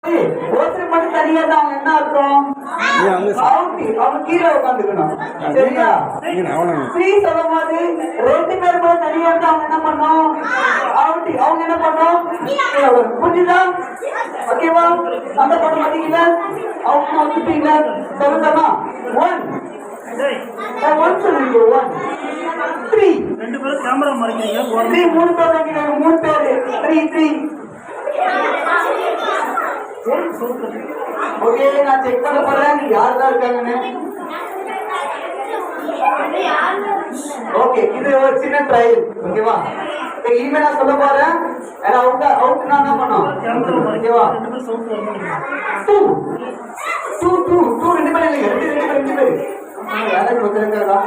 ஒருத்தர் மட்டும் தனியா தான் அவங்க என்ன அர்த்தம்? அவங்க கீழே உட்காந்துக்கணும். சரியா? ஃப்ரீ சொல்லும் போது 2 பேர் கூட தனியா இருந்தா அவங்க என்ன பண்ணும்? அவங்க என்ன பண்ணும்? புரிஞ்சுதா? ஓகேவா? அந்த பண்ண மாட்டீங்கல்ல? அவங்க வந்துட்டீங்களா? சொல்லுங்கம்மா. 1 சொல்லுங்க. 1 3 2 பேரும் கேமரா மறைக்கிறீங்க. 3 பேர் வைக்கிறீங்க. 3 பேர் 3 ஓகே, நான் செக் பண்ண போறேன் யார் தான் இருக்காங்கன்னு. ஓகே, இது ஒரு சின்ன ட்ரையல். ஓகேவா? இனிமே நான் சொல்ல போறேன். அவுட் நான் என்ன பண்ணோம்? ஓகேவா? 2 2 பேர் இல்லைங்க. 2 பேர் வேலைக்கு வந்துருக்காங்களா?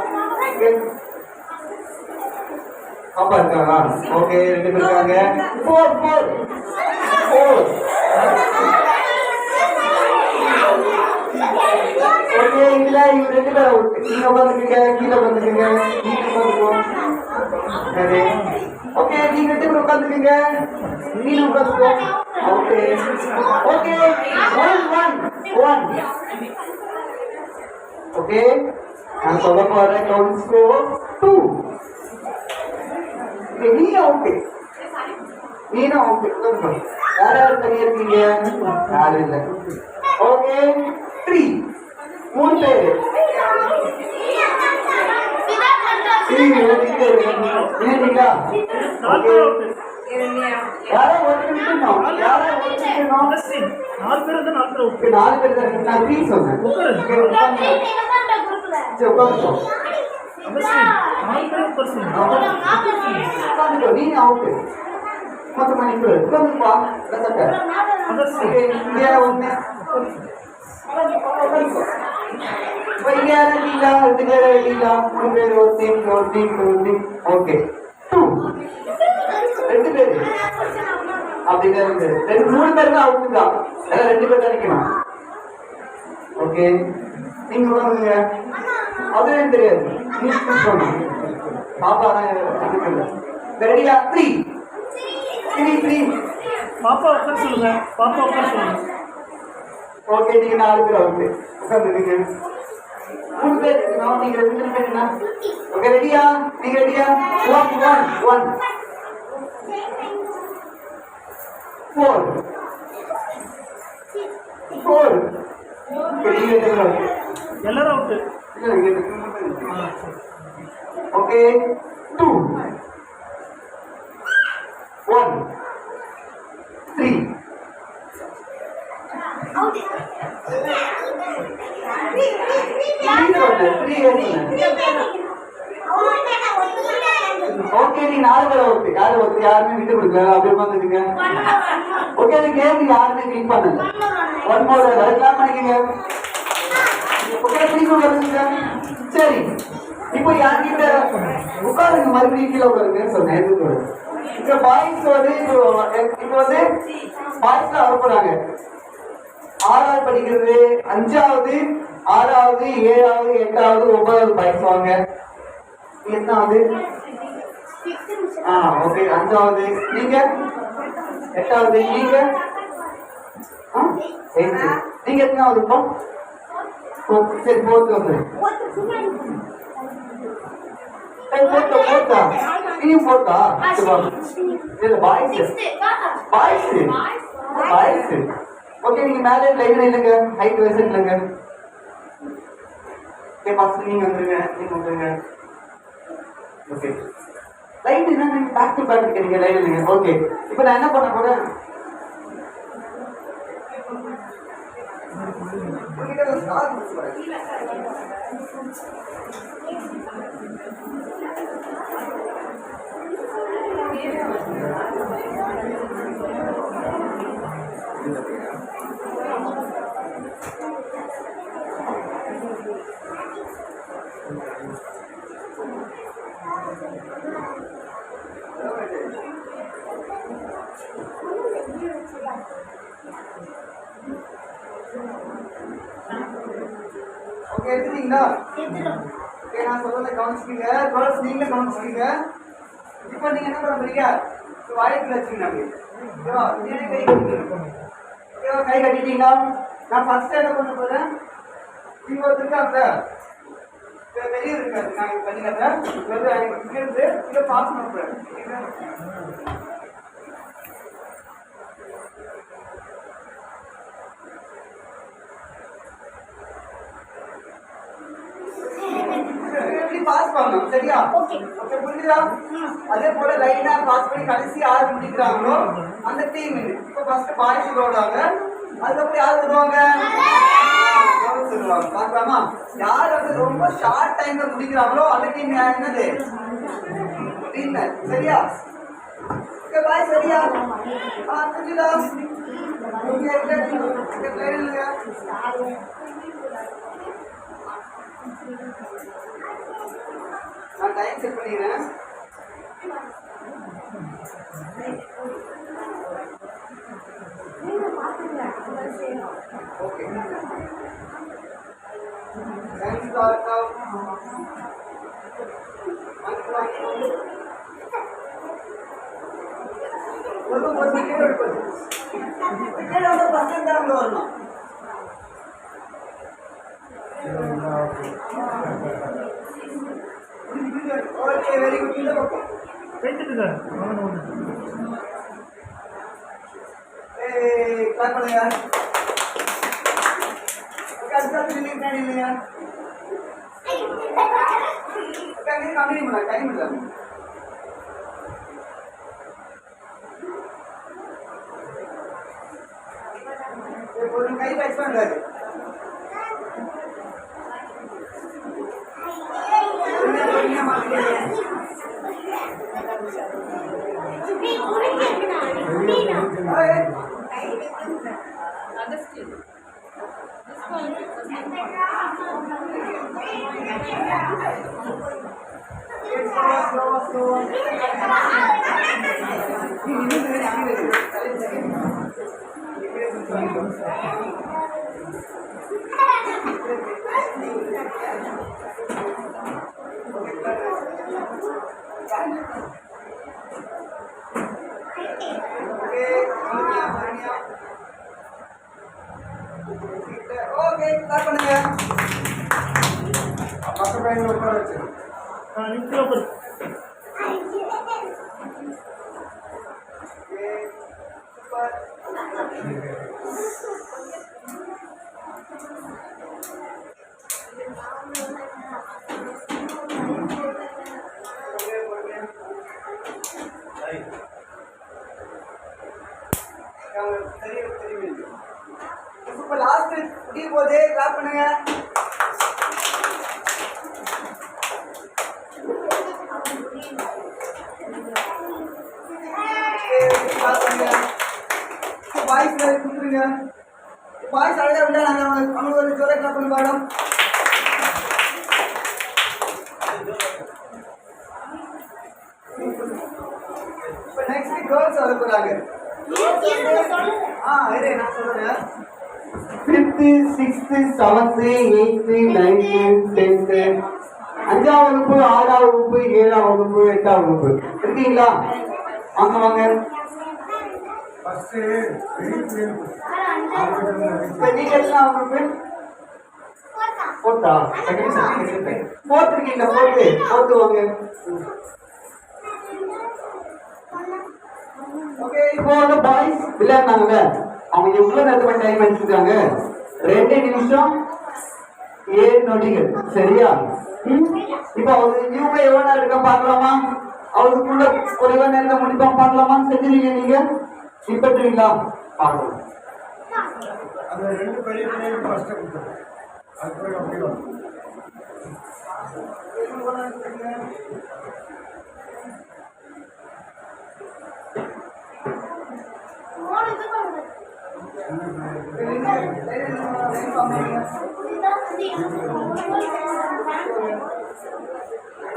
பாப்பா இருக்காங்களா? ஓகே, 2 பேர் இருக்காங்க. 4 ஓகே, இல்ல இவங்க 2 பேர் அவுட். நீங்க உட்காந்துக்கீங்க, கீழே உட்காந்துக்கீங்க, நீங்க உட்காந்துக்கோங்க. சரி, ஓகே, நீங்க 2 பேர் உட்காந்துக்கீங்க, நீங்க உட்காந்துக்கோ. ஓகே ஓகே, 1 ஓகே, நான் சொல்ல போறேன். Count score 2. நீங்க ஓகே, நீங்க ஓகே. யார் யார் தனியா இருக்கீங்க? யாரும் இல்லை. ஓகே, 3 பேர். யாரும் ஒரு நிமிஷம். 4 பேர் தான். நான் 3 சொன்னேன். நீங்க அவுட்டு. மொத்தமா நீங்க உட்காந்துப்பா. இந்தியா ஒண்ணு ஓகே, 2 பேர் அப்படின்னு 3 பேர் தான் அவுட்டு தான். 2 பேர் தான் நிக்கணும். ஓகே, நீங்க உட்காந்துங்க. அதுவே தெரியாது. பாப்பா ரெடியா? 3 பாப்பா உட்கார சொல்லுங்க. ஓகே, நீங்க 4 பேர் அவுட்டு. உட்காந்துருக்கீங்க. 3 பேர் இருக்கணும். நீங்க 2 பேர் என்ன? ஓகே, ரெடியா? நீங்க ரெடியா? 1 4 எல்லாரும் அவுட்டு. ஓகே, 2 1 3 ஓகே, நீங்க 4 பேர் அவுட்டு. யாருமே விட்டு கொடுக்கல. அப்படி உட்காந்துருக்கீங்க. ஓகே, அந்த கேம் யாருமே கிளிக் பண்ணல. 1 மோர் கிளாப் பண்ணிக்கங்க. ஓகே, பிடிக்க. சரி, இப்போ யார்கிட்ட உட்காருங்க. மறுபடியும் கீழே உட்காருங்க சொன்னேன். இந்த பாய்ஸ் வந்து இப்போ வந்து பாய்ஸ்ல வரப்போறாங்க. 6வது படிக்கிறது, 5வது, 6வது, 7வது, 8வது, 9வது பாய்ஸ் வாங்க. எத்தனாவது? ஓகே, 5வது. நீங்க 8வது. நீங்க 8th. நீங்க எத்தனாவது? இப்போ சரி, 4th வந்து போட்டா நீயும் போட்டா இல்ல பாய்ஸ். ஓகே, நீங்க மேலே லைன் இல்லைங்க. ஹைட் வைஸ் இல்லைங்க. ஓகே, ஃபர்ஸ்ட் நீங்க வந்துருங்க. ஓகே, லைன் என்ன? நீங்க பேக் டு பேக் இருக்கீங்க. லைன் இல்லைங்க. ஓகே, இப்போ நான் என்ன பண்ண போறேன்? ஓகே, எடுத்துட்டீங்களா? ஓகே, நான் சொல்றத கவனிச்சுக்கீங்க. கேர்ள்ஸ் நீங்க கவனிச்சுக்கீங்க. இப்போ நீங்க என்ன பண்ண போறீங்க? வாய்க்குள்ள வச்சுக்கீங்க. அப்படி ஓகேவா? கை ஓகேவா? கை கட்டிட்டீங்களா? நான் ஃபர்ஸ்ட் என்ன பண்ண போறேன், இங்க ஒருத்தருக்காங்க வெளியே இருக்காரு, நான் இங்க பண்ணி காட்டுறேன். இங்க இருந்து இங்க பாஸ் பண்ண போறேன். எப்படி பாஸ் பண்ணணும், சரியா? ஓகே, புரியுதா? அதே போல லைனா பாஸ் பண்ணி கடைசி யார் முடிக்கிறாங்களோ அந்த டீம். இப்போ ஃபர்ஸ்ட் பாய்ஸ் வருவாங்க, அதுக்கப்புறம் யார் வருவாங்க, கேர்ள்ஸ் வருவாங்க. பார்க்கலாமா? யார் வந்து ரொம்ப ஷார்ட் டைம்ல முடிக்கிறாங்களோ அந்த டீம் என்னது, வின்னர். சரியா? ஓகே பாய், சரியா? புரியுதா? ஓகே, இந்த பிளேன் இல்லையா? நான் டைம் செட் பண்ணிக்கிறேன். Okay, thanks doctor. ஒரு விக்கெட் எடுப்பது, விக்கெட் வந்து பர்சன்ட் தான் வரணும். Okay, very good. இந்த பக்கம் பேசிட்டுங்க கிளாப் பண்ணுங்க. அடுத்த இல்லையா? கம்மி பண்ண டைம் இல்லை. ஒரு கை டச் பண்றாரு. ஓகே, ஸ்டார்ட் பண்ணுங்க. பக்கத்து பையன் உட்கார வச்சு நிற்கிற போய் இப்ப லாஸ்ட் முடியும் போதே கிளாப் பண்ணுங்க. பாய்ஸ் கொடுத்துருங்க. பாய்ஸ் அழகா விளையாடுறாங்க, அவங்க ஒரு ஜோரை கிளாப் பண்ணி பாடம். இப்ப நெக்ஸ்ட் கேர்ள்ஸ் வர போறாங்க. நான் சொல்றேன். 5th, 6th, 7th, 8th, 9th, 10th, 5ஆம் வகுப்பு, 6ஆம் வகுப்பு, 7ஆம் வகுப்பு, 8ஆம் வகுப்பு இருக்கீங்களா? வாங்க வாங்க. நீங்க எத்தனாம் வகுப்பு? 4th. செகண்ட் செகண்ட் 4th இருக்கீங்களா? 4th வாங்க. ஓகே, இப்போ வந்து பாய்ஸ் விளையாடுனாங்க. அவங்க எவ்வளவு நேரத்துக்கு டைம் எடுத்துருக்காங்க? 2 நிமிஷம் 7 நொடிகள். சரியா? இப்போ அவங்க இவங்க எவ்வளவு நேரம் இருக்க பார்க்கலாமா? அவருக்குள்ள குறைவா நேரத்தை முடிப்பா பார்க்கலாமா? செஞ்சுருவீங்க நீங்க? பின்பற்றுவீங்களா? பார்க்கலாம். அந்த 2 பெரிய பிள்ளைங்க ஃபர்ஸ்ட் கொடுத்தாங்க. அதுக்கு அப்படியே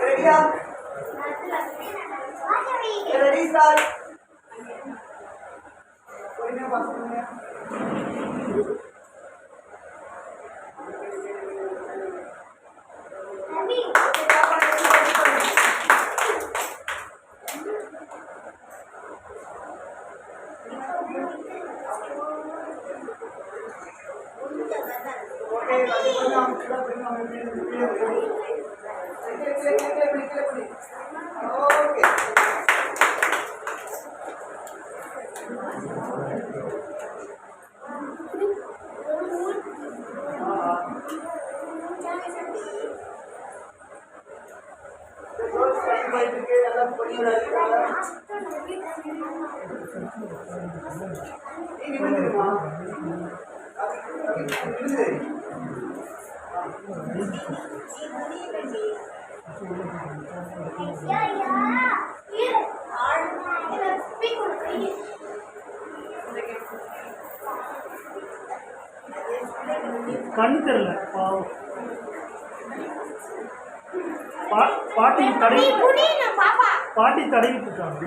ரெடியா? Ready start. ஒருமே பாஸ் பண்ணுங்க. கண் தெரியல பாவம். பாட்டி தடவிட்டு இருக்காங்க.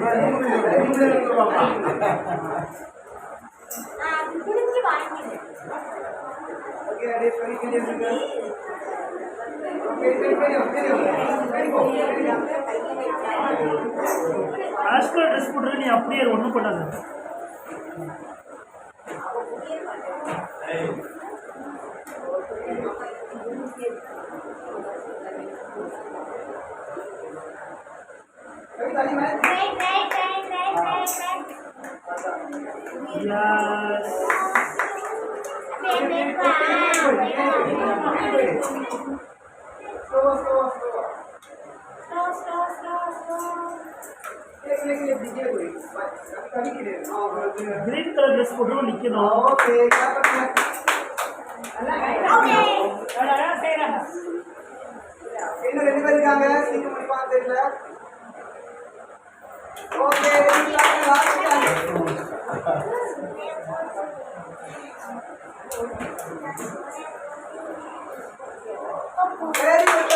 ஆஸ்கர் ட்ரெஸ் போட்டு நீ அப்படியே ஒன்றும் பண்ணாத. கிரீன் கலர் ட்ரெஸ் போட்டு நிக்கணும். இன்னும் 2 பேர் இருக்காங்க. சீக்கிரம் முடிப்பாங்க தெரியல. Okay very good.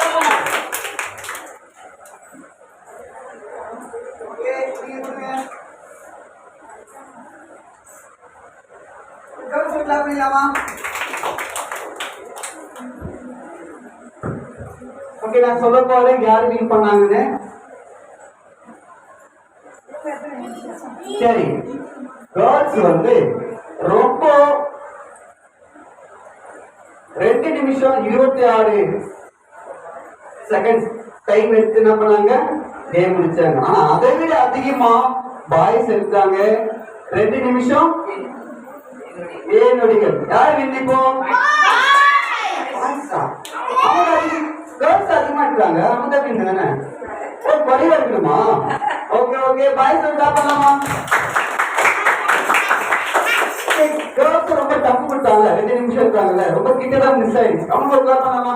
ஓகே நீங்க கவுன்சில் கிளாப் பண்ணலாமா? ஓகே நான் சொல்ல போறேன் யாரு வின் பண்ணாங்கன்னு. சரி, கேர்ள்ஸ் வந்து ரொம்ப 2 நிமிஷம் 26 செகண்ட் டைம் எடுத்து என்ன பண்ணாங்க, கேம் முடிச்சாங்க. ஆனா அதை விட அதிகமா பாய்ஸ் எடுத்தாங்க 2 நிமிஷம் 7 நொடிகள். யார் வின் இப்போ? அவங்க கேர்ள்ஸ் அதிகமா எடுத்தாங்க. அவங்க தான் வின் தானே. குறைவா இருக்கணுமா? ஓகே ஓகே பாய்ஸ் வந்து பண்ணலாமா? கேர்ள்ஸ் ரொம்ப டஃப் கொடுத்தாங்க. 2 நிமிஷம் இருக்காங்கல்ல, ரொம்ப கிட்டதான் மிஸ் ஆயிடுச்சு. அவங்க ஒரு கிளாப் பண்ணலாமா?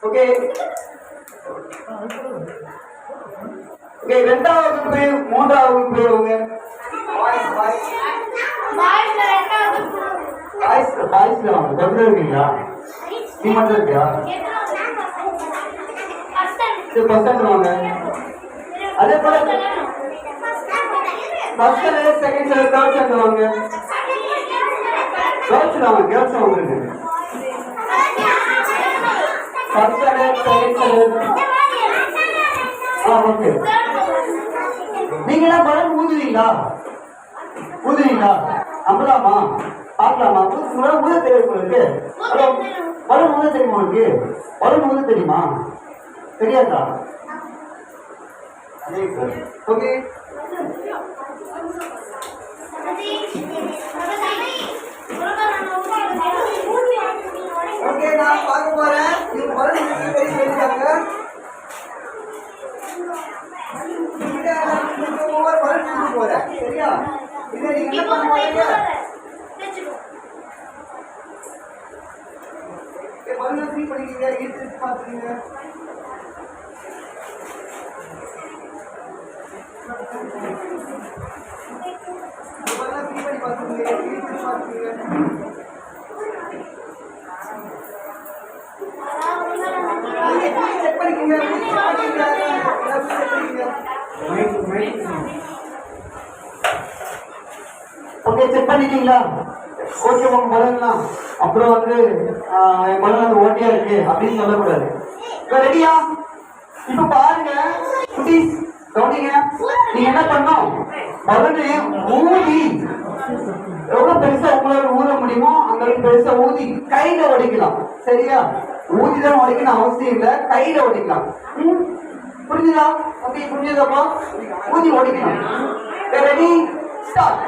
ஓகே ஓகே 2வது வகுப்பு 3வது வகுப்பு அவங்க பாய்ஸ்ல வாங்க. கொண்டு இருக்கீங்களா? நீ மட்டும் இருக்கியா? சரி ஃபர்ஸ்ட் வாங்க. அதே போல ஃபர்ஸ்ட் செகண்ட் தேர்ட் வாங்க. கேர்ள்ஸ் வாங்க. கேர்ள்ஸ் வாங்க. First second okay. நீங்க எல்லாம் பலன் ஊதுவீங்களா? ஊதுவீங்களா? நம்பலாமா? பார்க்கலாமா? ஊத தெரியும் உங்களுக்கு? பலன் ஊத தெரியுமா உங்களுக்கு? பலன் ஊத தெரியுமா? தெரியாதா? ஓகே ஓகே நான் பார்க்க போறேன். நீங்க பலன் தெரிஞ்சாங்க ஒவ்வொரு பலன் கொடுக்க போறேன். சரியா? இதை நீங்க என்ன பண்ண போறீங்க? பலன் ஃப்ரீ பண்ணிக்கீங்க. ஈர்த்து பார்த்துக்கீங்க. பலன் ஃப்ரீ பண்ணி பார்த்துக்கீங்க. ஈர்த்து பார்த்துக்கீங்க. செக் பண்ணிக்கீங்க. ஓகே செக் பண்ணிட்டீங்களா? ஓகே உங்க பலன்லாம் அப்புறம் வந்து என் பலன் வந்து ஓட்டியா இருக்கு அப்படின்னு சொல்லக்கூடாது. ரெடியா? இப்ப பாருங்க குட்டீஸ், கவனிங்க. நீங்க என்ன பண்ணணும், பலனை ஊதி எவ்வளவு பெருசா உங்களால ஊத கை பெருசா ஊதி கையில உடைக்கலாம். சரியா? ஊதிதான் உடைக்கணும் அவசியம் இல்ல, கையில உடைக்கலாம். புரிஞ்சுதா? ஓகே, புரிஞ்சுதாப்பா? ஊதி உடைக்கலாம். Ready, start.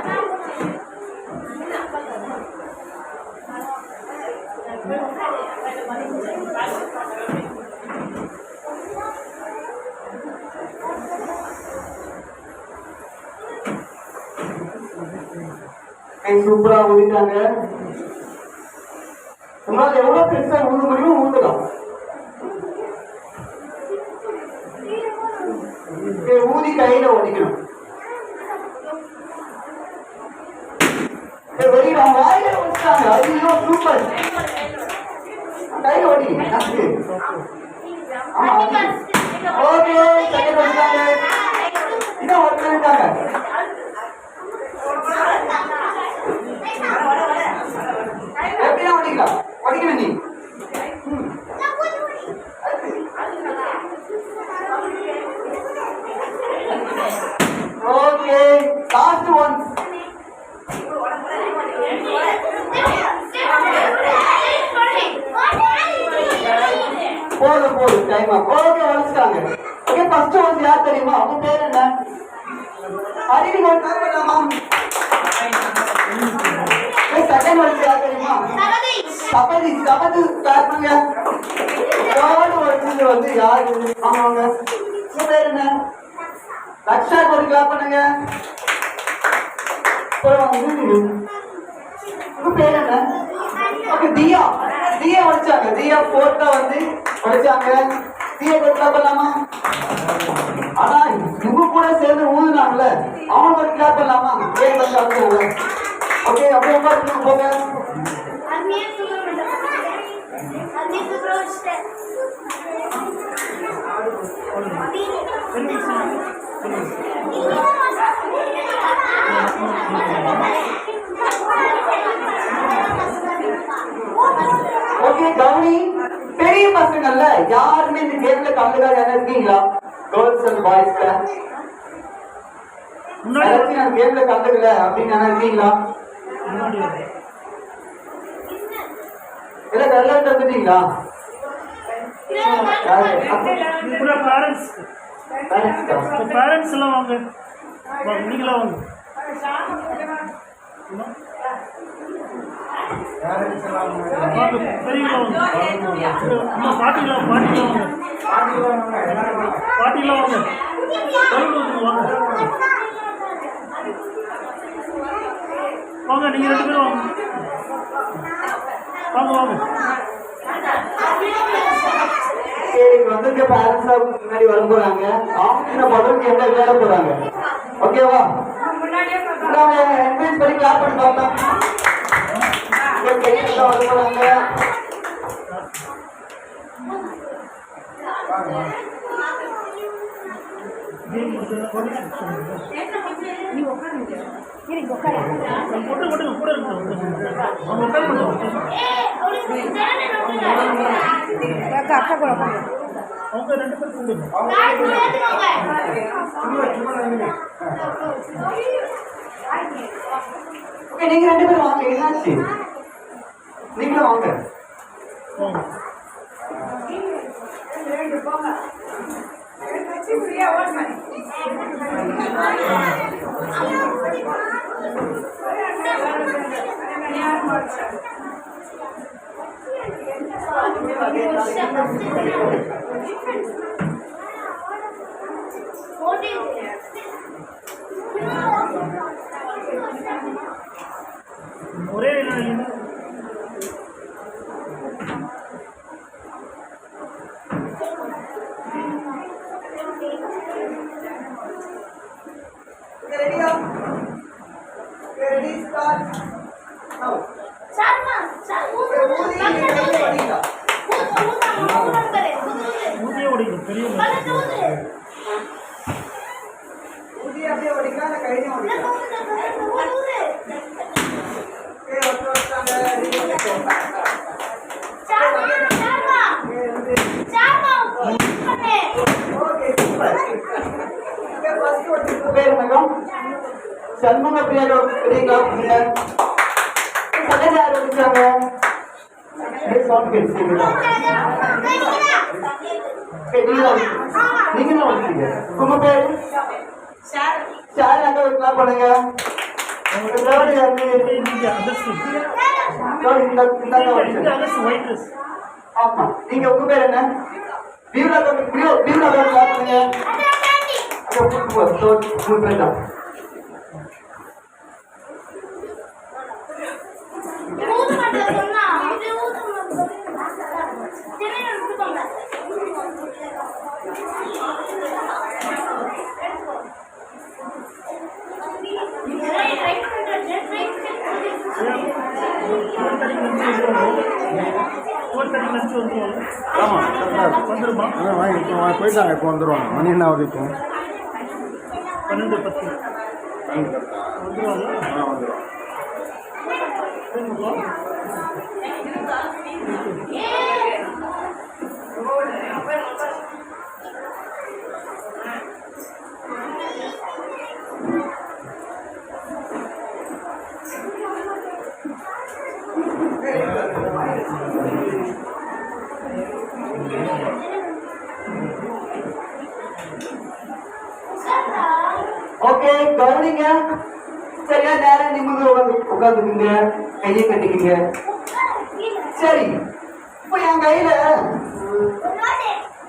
சூப்பரா ஊதிட்டாங்க. உங்களால எவ்வளவு பெருசா ஊத முடியுமோ ஊதலாம். ஊதி கையில ஓடிக்கணும். வெளியில வாயில வச்சாங்க. ஐயோ சூப்பர். கையில ஓடிங்க. ஆமா ஓகே, கையில வச்சாங்க. இன்னும் ஒருத்தர் இருக்காங்க. எப்படியா ஓடிக்கலாம்? ஓடிக்கணும் நீ. Okay, last one. போதும் போதும், டைம் ஆஃப். ஓகே, வளைச்சிட்டாங்க. ஓகே, ஃபர்ஸ்ட் வந்து யார் தெரியுமா? அவங்க பேர் என்ன? ஹரிணி. பண்ணலாமா? செகண்ட் வந்து யார் தெரியுமா? சபதி. சபதி ஸ்டார்ட் பண்ணுங்க. தேர்ட் வந்து வந்து யார்? ஆமாங்க, உங்க பேர் என்ன? லக்ஷா. ஒரு கிளாப் பண்ணுங்க. உங்க பேர் என்ன? ஓகே, தியா. தியா உடைச்சாங்க. தியா போட்டா வந்து உடைச்சாங்க. தியா ஒரு கிளாப் பண்ணலாமா? ஆனா இவங்க கூட சேர்ந்து ஊதுனாங்கல்ல, அவங்க ஒரு கிளாப் பண்ணலாமா? ஏன் வந்து ஓகே, அப்படியே உட்காந்து போங்க. ஓகே, கௌரி. பெரிய பசங்கள்ல யாருமே இந்த கேம்ல கலந்துக்காத என்ன இருக்கீங்களா? கேர்ள்ஸ் அண்ட் பாய்ஸ் நான் கேம்ல கலந்துக்கல அப்படின்னு என்ன இருக்கீங்களா? இல்ல கல்யாணம் வந்துட்டீங்களா? பேரண்ட்ஸ் எல்லாம் வாங்க, நீங்களா வாங்க. பெரியவங்களா வாங்க. பாட்டிலாம் வாங்க. பாட்டிலாம் வாங்க. வாங்க, நீங்க 2 பேரும் வாங்க. வாங்க வாங்க. வந்திருக்க பேரண்ட்ஸ் முன்னாடி வர போறாங்க. அவங்க பதவிக்கு என்ன விளையாட போறாங்க. ஓகேவா? என்கரேஜ் பண்ணி கிளாப் பண்ணி பார்க்கலாம். வர போறாங்க. நீங்க 2 பேரும் வாங்க. என்னாச்சு? நீங்களும் வாங்க. ஒரே சண்முக பிரியா பக்கத்துல யார் வச்சாங்க? சவுண்ட் கேட்டுருக்கீங்களா? நீங்க வச்சீங்க. உங்க பேரு ஷார். அங்க கிளாப் பண்ணுங்க. ஆமா, நீங்க உங்க பேர் என்ன? கிளாப் பண்ணுங்க. போயிட்டாங்க. இப்போ வந்துடுவாங்க. மணி என்ன ஆகுது? இப்போ 12:10 வந்துடுவாங்க. ஓகே, கவனிங்க. சரியா? நேரம் நிமிர்ந்து உட்காந்துக்குங்க. கையை கட்டிக்குங்க. சரி, இப்போ என் கையில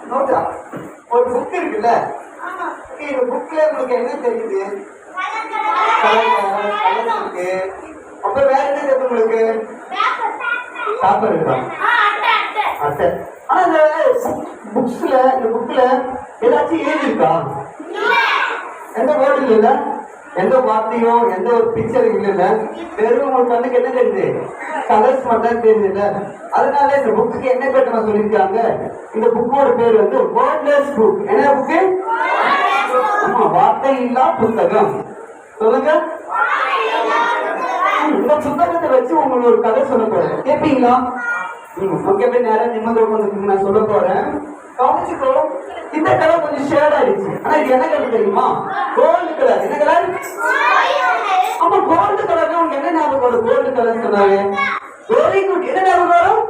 நோட்டா ஒரு புக் இருக்குல்ல? இந்த புக்ல உங்களுக்கு என்ன தெரியுது? இருக்கு. அப்ப வேற என்ன தெரியுது உங்களுக்கு? பேப்பர் இருக்கா? அட்டை. ஆனா இந்த புக்ல ஏதாச்சும் எழுதி இருக்கா? எந்த வேர்டு இல்ல, எந்த வார்த்தையும் எந்த ஒரு பிக்சரும் இல்ல. வெறும் உங்க கண்ணுக்கு என்ன தெரியுது? கலர்ஸ் மட்டும் தெரியுதுல்ல. அதனால இந்த புக்கு என்ன பேர் சொல்லியிருக்காங்க? இந்த புக்கோட பேர் வந்து வேர்ட்லெஸ் புக். என்ன புக்கு? ஆமா, வார்த்தை இல்லா புத்தகம். சொல்லுங்க. இந்த புத்தகத்தை வச்சு உங்களுக்கு ஒரு கதை சொல்ல போறேன். கேட்பீங்களா? ஓகே, நேரம் நிம்மதி உட்காந்துருக்கு. நான் சொல்ல போறேன். கவனிச்சுக்கோ. இந்த கலர் கொஞ்சம் ஷேட் ஆயிடுச்சு. ஆனா இது என்ன கலர் தெரியுமா? Gold colour. என்ன கலர்? அப்ப கோல்டு கலர்னா உங்களுக்கு என்ன ஞாபகம் வரும்? கோல்டு கலர் சொன்னாங்க. Very good. என்ன ஞாபகம் வரும்?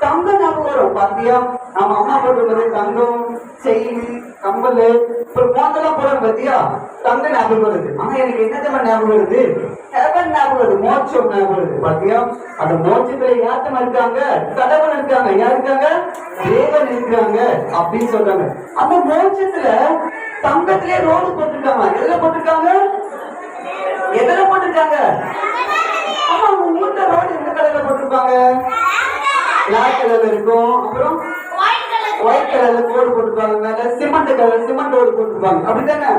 தங்கம் ஞாபகம் வரும். பாத்தியா? நம்ம அம்மா போட்டு தங்கம், செயின், கம்பல், அப்புறம் மோதெல்லாம் போடுறோம். பாத்தியா? தங்கம் ஞாபகம் வருது. ஆனா எனக்கு என்ன ஞாபகம் வருது? ஹெவன் ஞாபகம் வருது. மோட்சம் ஞாபகம் வருது. பாத்தியா? அந்த மோட்சத்துல யார்த்தம் இருக்காங்க? கடவுள் இருக்காங்க. யார் இருக்காங்க? தேவன் இருக்காங்க அப்படின்னு சொல்றாங்க. அந்த மோட்சத்துல தங்கத்திலே ரோடு போட்டிருக்காங்க. எதுல போட்டிருக்காங்க? எதுல போட்டிருக்காங்க? ஆமா, உங்க ஊர்ல ரோடு எந்த கலர்ல போட்டிருப்பாங்க? பிளாக் கலர்ல இருக்கும். அப்புறம் ஒயிட் கலர்ல கோடு போட்டுருப்பாங்க. மேல சிமெண்ட் ரோடு போட்டுருப்பாங்க. அப்படித்தானே?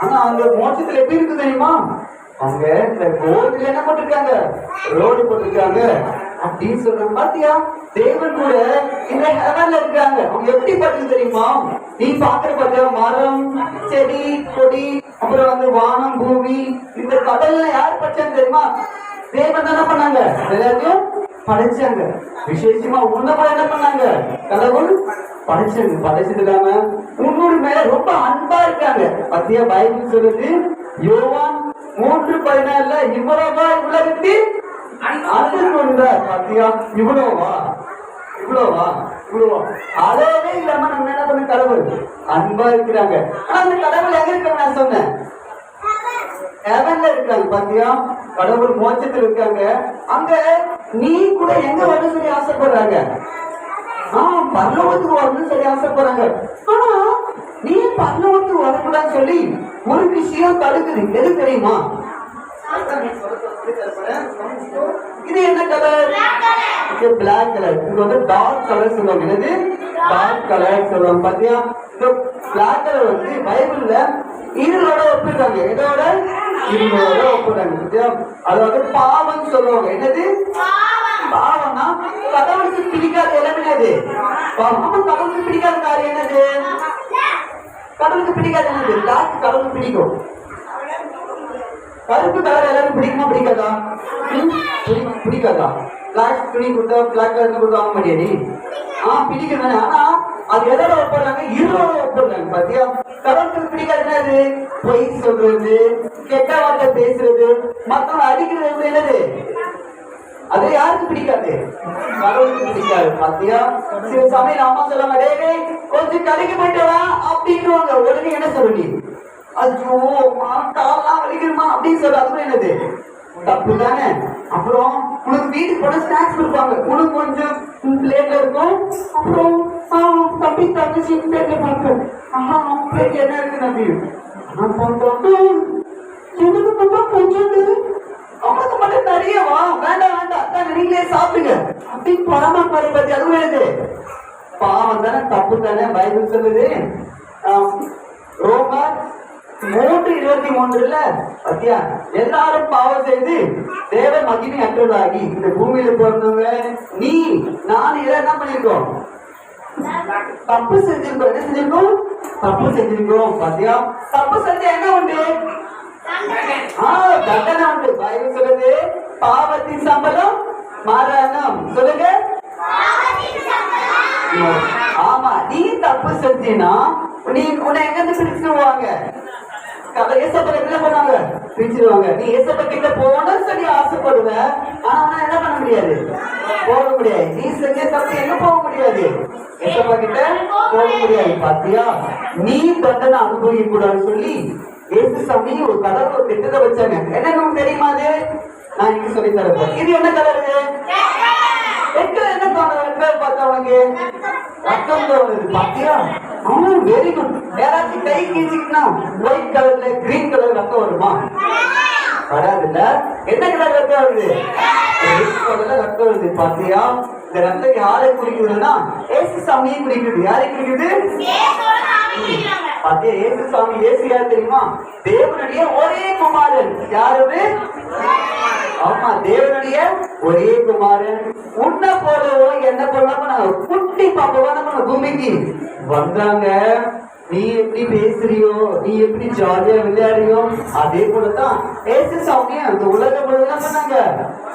ஆனா அந்த மோட்சத்துல எப்படி இருக்கு தெரியுமா? அவங்க இந்த கோல்டுல என்ன போட்டிருக்காங்க? ரோடு போட்டிருக்காங்க அப்படின்னு சொல்றாங்க. பாத்தியா? தேவன் கூட இந்த ஹெவன்ல இருக்காங்க. அவங்க எப்படி பார்த்தது தெரியுமா? நீ பாக்குற பார்த்த மரம், செடி, கொடி, அப்புறம் வந்து வானம், பூமி, இந்த கடல்ல யார் பச்சான்னு தெரியுமா? தேவன் என்ன பண்ணாங்க? எல்லாத்தையும் படைச்சாங்க. விசேஷமா உன்னமா என்ன பண்ணாங்க? கடவுள் படைச்சாங்க. படைச்சது இல்லாம உன்னோட மேல ரொம்ப அன்பா இருக்காங்க. பத்தியா? பைபிள் சொல்லுது, யோவான் 3:14 இவ்வளவா உலகத்தில் அன்பு கொண்டார். பாத்தியா? இவ்வளவா அளவே இல்லாம நம்ம என்ன பண்ண? கடவுள் அன்பா இருக்கிறாங்க. ஆனா அந்த கடவுள் எங்க இருக்காங்க? நான் சொன்னேன் ஹெவன்ல இருக்காங்க. பாத்தியா? கடவுள் மோட்சத்தில் இருக்காங்க. அங்க நீ கூட எங்க வரணும்னு சொல்லி ஆசைப்படுறாங்க. பரலோகத்துக்கு வரணும்னு சொல்லி ஆசைப்படுறாங்க. ஆனா நீ பரலோகத்துக்கு வரக்கூடாதுன்னு சொல்லி ஒரு விஷயம் தடுக்குது. எது தெரியுமா? இது என்ன கலர்? இது பிளாக் கலர். இது வந்து டார்க் கலர் சொல்லுவாங்க. என்னது? டார்க் கலர் சொல்லுவாங்க. பாத்தியா? இந்த பிளாக் கலர் வந்து பைபிள்ல இருளோட ஒப்பிடுறாங்க. எதோட? இருளோட ஒப்பிடுறாங்க. பாத்தியா? அதாவது பாவம் சொல்லுவாங்க. என்னது? பாவம்னா கடவுளுக்கு பிடிக்காத இடம் என்னது? பாவம். கடவுளுக்கு பிடிக்காத காரியம் என்னது? கடவுளுக்கு பிடிக்காது என்னது? டார்க் கடவுளுக்கு பிடிக்கும். கருப்பு கலர் எல்லாரும் பிடிக்குமா பிடிக்காதா? பிடிக்காதா? பிளாக் துணி கொடுத்தா பிளாக் கலர் கொடுத்தா வாங்க மாட்டியா? பிடிக்கும். ஆனா அது எதோட ஒப்பிடுறாங்க? இருளோட ஒப்பிடுறாங்க. பாத்தியா? கடவுளுக்கு பிடிக்காது என்னது? பொய் சொல்றது, கெட்ட வார்த்தை பேசுறது, மத்தவங்க அடிக்கிறது. என்னது? அது யாருக்கு பிடிக்காது? கடவுளுக்கு பிடிக்காது. பாத்தியா, சில சமயம் அம்மா சொல்லுவாங்க, டேய் கொஞ்சம் கடைக்கு போயிட்டு வா அப்படின்னுவாங்க. உடனே என்ன சொல்லுங்க, ஐயோ கால்லாம் வலிக்குமா அப்படின்னு சொல்ல, அதுவும் என்னது தப்பு தானே. அப்புறம் உனக்கு வீட்டுக்கு போன ஸ்நாக்ஸ் கொடுப்பாங்க, உனக்கு கொஞ்சம் பிளேட்ல இருக்கும். அப்புறம் தம்பி தங்கச்சி பிளேட்ல பார்ப்பேன், பிளேட் என்ன இருக்கு தம்பி, எனக்கு மட்டும் கொஞ்சம் அவனுக்கு மட்டும் நிறையவா, வேண்டாம் வேண்டாம் அக்கா நீங்களே சாப்பிடுங்க அப்படின்னு பரமா பாரு. பத்தி அதுவும் எழுது பாவம் தானே, தப்பு தானே. பைபிள் சொல்லுது ரோமர் 3:23 பத்தியா, எல்லாரும் பாவம் செய்து தேவ மகிமை அற்றவர்களாகி இந்த பூமியில பிறந்தவங்க நீ நான் இதை என்ன பண்ணிருக்கோம், தப்பு செஞ்சிருக்கோம். என்ன செஞ்சிருக்கோம்? தப்பு செஞ்சிருக்கோம். பாத்தியா, தப்பு செஞ்சா என்ன உண்டு? தண்டனை உண்டு. பைபிள் சொல்லுது பாவத்தின் சம்பளம் மரணம். சொல்லுங்க. ஆமா, நீ தப்பு செஞ்சினா நீ உன்னை எங்க இருந்து பிரிச்சுடுவாங்க? ஏசப்பா என்ன பண்ணாங்க? பிரிச்சிருவாங்க. நீ ஏசப்பா கிட்ட போகணும்னு சொல்லி ஆசைப்படுவ, ஆனா உன்னை என்ன பண்ண முடியாது, போக முடியாது. நீ செஞ்ச தப்பு எங்க போக முடியாது, ஏசப்பா கிட்ட போக முடியாது. பாத்தியா, நீ தண்டனை அனுபவிக்க கூடாதுன்னு சொல்லி ஏசு சாமி ஒரு கலர் ஒரு திட்டத்தை வச்சாங்க. என்னன்னு தெரியுமா? அது நான் இங்க சொல்லி தரேன். இது என்ன கலரு? என்ன கலர் பார்த்தா உனக்கு ரத்தம் வருது. பாத்தியா, வெரி குட். யாராச்சும் கை கீழ்ச்சிக்கினா ஒயிட் கலர்ல கிரீன் கலர் ரத்தம் வருமா? வராதுல்ல. என்ன கலர் ரத்தம் வருது? ரத்தம் வருது. பாத்தியா, இந்த ரத்தம் யாரை குறிக்குதுன்னா ஏசு சாமியை குறிக்குது. யாரை குறிக்குது? பாத்தியா, ஏசு சாமி. ஏசு யார் தெரியுமா? தேவனுடைய ஒரே குமாரன். யாரு? ஆமா, தேவனுடைய ஒரே குமாரன். உன்னை போலவோ என்ன போல குட்டி பாப்பவா நம்ம பூமிக்கு வந்தாங்க. நீ எப்படி பேசுறியோ, நீ எப்படி ஜாலியா விளையாடியோ, அதே போலதான் ஏசு சாமி அந்த உலகம் முழுவதும் பண்ணாங்க,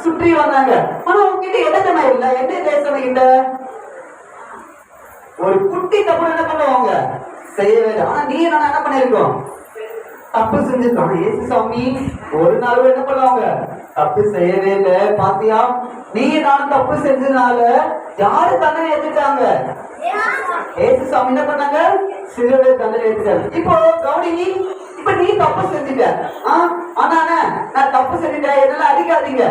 சுற்றி வந்தாங்க. ஆனா உங்ககிட்ட எதனா இல்ல, என்ன தேசம் இல்ல. ஒரு குட்டி தப்பு என்ன பண்ணுவாங்க, செய்யவே இல்லை. ஆனா நீ நான் என்ன பண்ணிருக்கோம், தப்பு செஞ்சிருக்கோம். ஏசு சாமி ஒரு நாள் என்ன பண்ணுவாங்க, தப்பு செய்யவே இல்லை. பாத்தியா, நீ நான் தப்பு செஞ்சதுனால யாரு தண்டனை ஏத்துட்டாங்க? ஏசு சாமி என்ன பண்ணாங்க, சிலுவை தண்டனை ஏத்துட்டாங்க. இப்போ கவுனி, இப்ப நீ தப்பு செஞ்சுட்ட. ஆனா நான் தப்பு செஞ்சுட்டேன், என்னால அடிக்காதீங்க,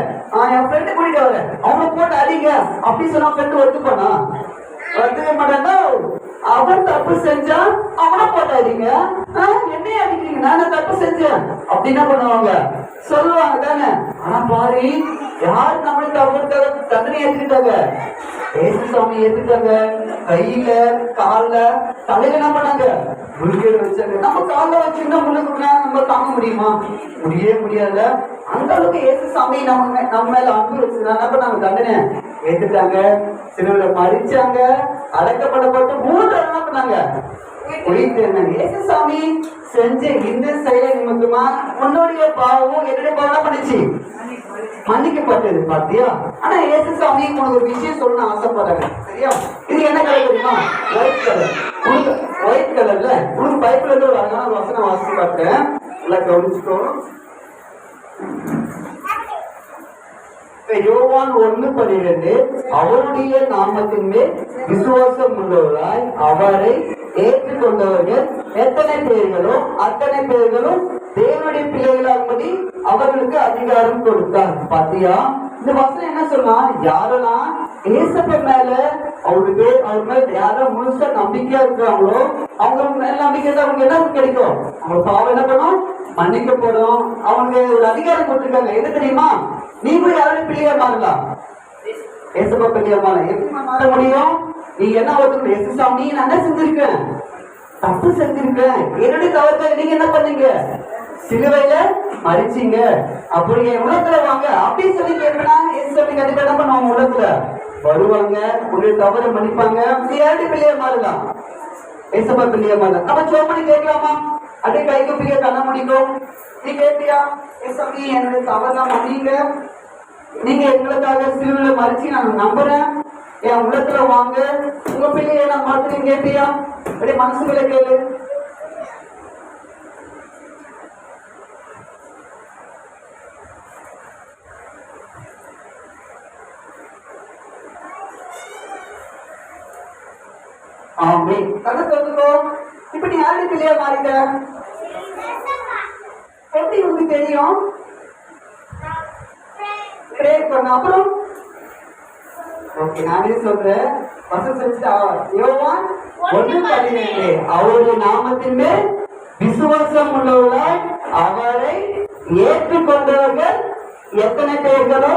என் ஃப்ரெண்டு கூட்டிட்டு வரேன், அவனை போட்டு அடிங்க அப்படின்னு சொன்னா ஃப்ரெண்டு ஒத்துப்பானா? ஒத்துக்க மாட்டானா? அவன் தப்பு செஞ்சா அவனை போட்டாதீங்க, என்னைய அடிக்கிறீங்க, நான் தப்பு செஞ்சேன் அப்படின்னா பண்ணுவாங்க, சொல்லுவாங்க தானே. ஆனா பாரு, யார் நம்மளுக்கு அவங்களுக்கு தண்டனை ஏத்துக்கிட்டாங்க? ஏசு சாமி ஏத்துட்டாங்க. கையில கால்ல தலையில என்ன பண்ணாங்க, முழுக்கீடு வச்சாங்க. நம்ம கால்ல வச்சிருந்தா முழுக்க நம்ம தாங்க முடியுமா? முடியவே முடியாதுல. அந்த அளவுக்கு ஏசு சாமி நம்ம மேல அன்பு வச்சிருந்தா என்ன பண்ணாங்க, தண்டனை ஏத்துட்டாங்க. சிலுவையில மறிச்சாங்க, அடக்கப்படப்பட்டு 3 நாள் என்ன பண்ணாங்க, உயிர்த்தெழுந்தாங்க. ஏசு சாமி செஞ்ச இந்த செயலை நிமித்தமா உன்னுடைய பாவமும் என்னுடைய பாவம் பண்ணுச்சு, மன்னிக்கப்பட்டது. பாத்தியா, ஆனா ஏசு சாமி உனக்கு ஒரு விஷயம் சொல்லணும்னு ஆசைப்படுறாங்க. சரியா, இது என்ன கலர் தெரியுமா? White colour. ஒயிட் கலர்ல உனக்கு பைப்ல இருந்து ஒரு அழகான வசனம் வாசிச்சு பார்த்தேன், நல்லா கவனிச்சுக்கோ. யோவான் 1:12, அவருடைய நாமத்தின் மேல் விசுவாசம் உள்ளவராய் அவரை ஏற்றுக்கொண்டவர்கள் எத்தனை பேர்களோ அத்தனை பேர்களும் தேவனுடைய பிள்ளைகளாகும்படி அவர்களுக்கு அதிகாரம் கொடுத்தார். பாத்தியா, இந்த வசனம் என்ன சொன்னா, யாரெல்லாம் ஏசப்ப மேல அவருக்கு அவர் மேல யாரும் முழுசா நம்பிக்கையா இருக்கிறாங்களோ அவங்க மேல நம்பிக்கை தான் அவங்க என்ன கிடைக்கும், அவங்க பாவம் என்ன பண்ணும், மன்னிக்கப்படும். அவங்க ஒரு அதிகாரம் கொடுத்திருக்காங்க. என்ன தெரியுமா? நீங்களும் யாருடைய பிள்ளையா மாறலாம், ஏசப்பா பிள்ளையா மாற. எப்படி மாற முடியும்? நீ என்ன ஒருத்தர் ஏசு சாமி நான் என்ன செஞ்சிருக்கேன், தப்பு செஞ்சிருக்கேன், என்னுடைய தவறுகளை நீங்க என்ன பண்ணீங்க, சிலுவையில மறிச்சீங்க, அப்படி என் உலகத்துல வாங்க அப்படின்னு சொல்லி கேட்கனா ஏசு சாமி கண்டிப்பா என்ன பண்ணுவாங்க, உலகத்துல வருவாங்க, உங்களுடைய தவறை மன்னிப்பாங்க. நீ யாருடைய பிள்ளையா மாறலாம், ஏசப்பா பிள்ளையா மாறலாம். நம்ம ஜோம் பண்ணி கேட்கலாமா? அப்படியே கை குப்பிக்க கண்ண முடிக்கும். நீ கேட்டியா, ஏசப்பா என்னுடைய தவறுலாம் மன்னிங்க, நீங்க எங்களுக்காக சிலுவையில மறிச்சு நான் நம்புறேன், என் உள்ளத்துல வாங்க, உங்க பிள்ளைய நான் மாத்துறேன் கேட்டியா? அப்படியே மனசுக்குள்ள கேளு. ஆமே. கண்ணை திறந்துக்கோ. இப்ப நீ யாருடைய பிள்ளையா மாறிட்ட? எப்படி உங்களுக்கு தெரியும்? ப்ரே பண்ண அப்புறம் ஓகே நானே சொல்றேன். வசனம் சொல்லிட்டு யோவான் 1:12 அவருடைய நாமத்தின் மேல் விசுவாசம் உள்ளவர்களாய் அவரை ஏற்றுக்கொண்டவர்கள் எத்தனை பேர்களோ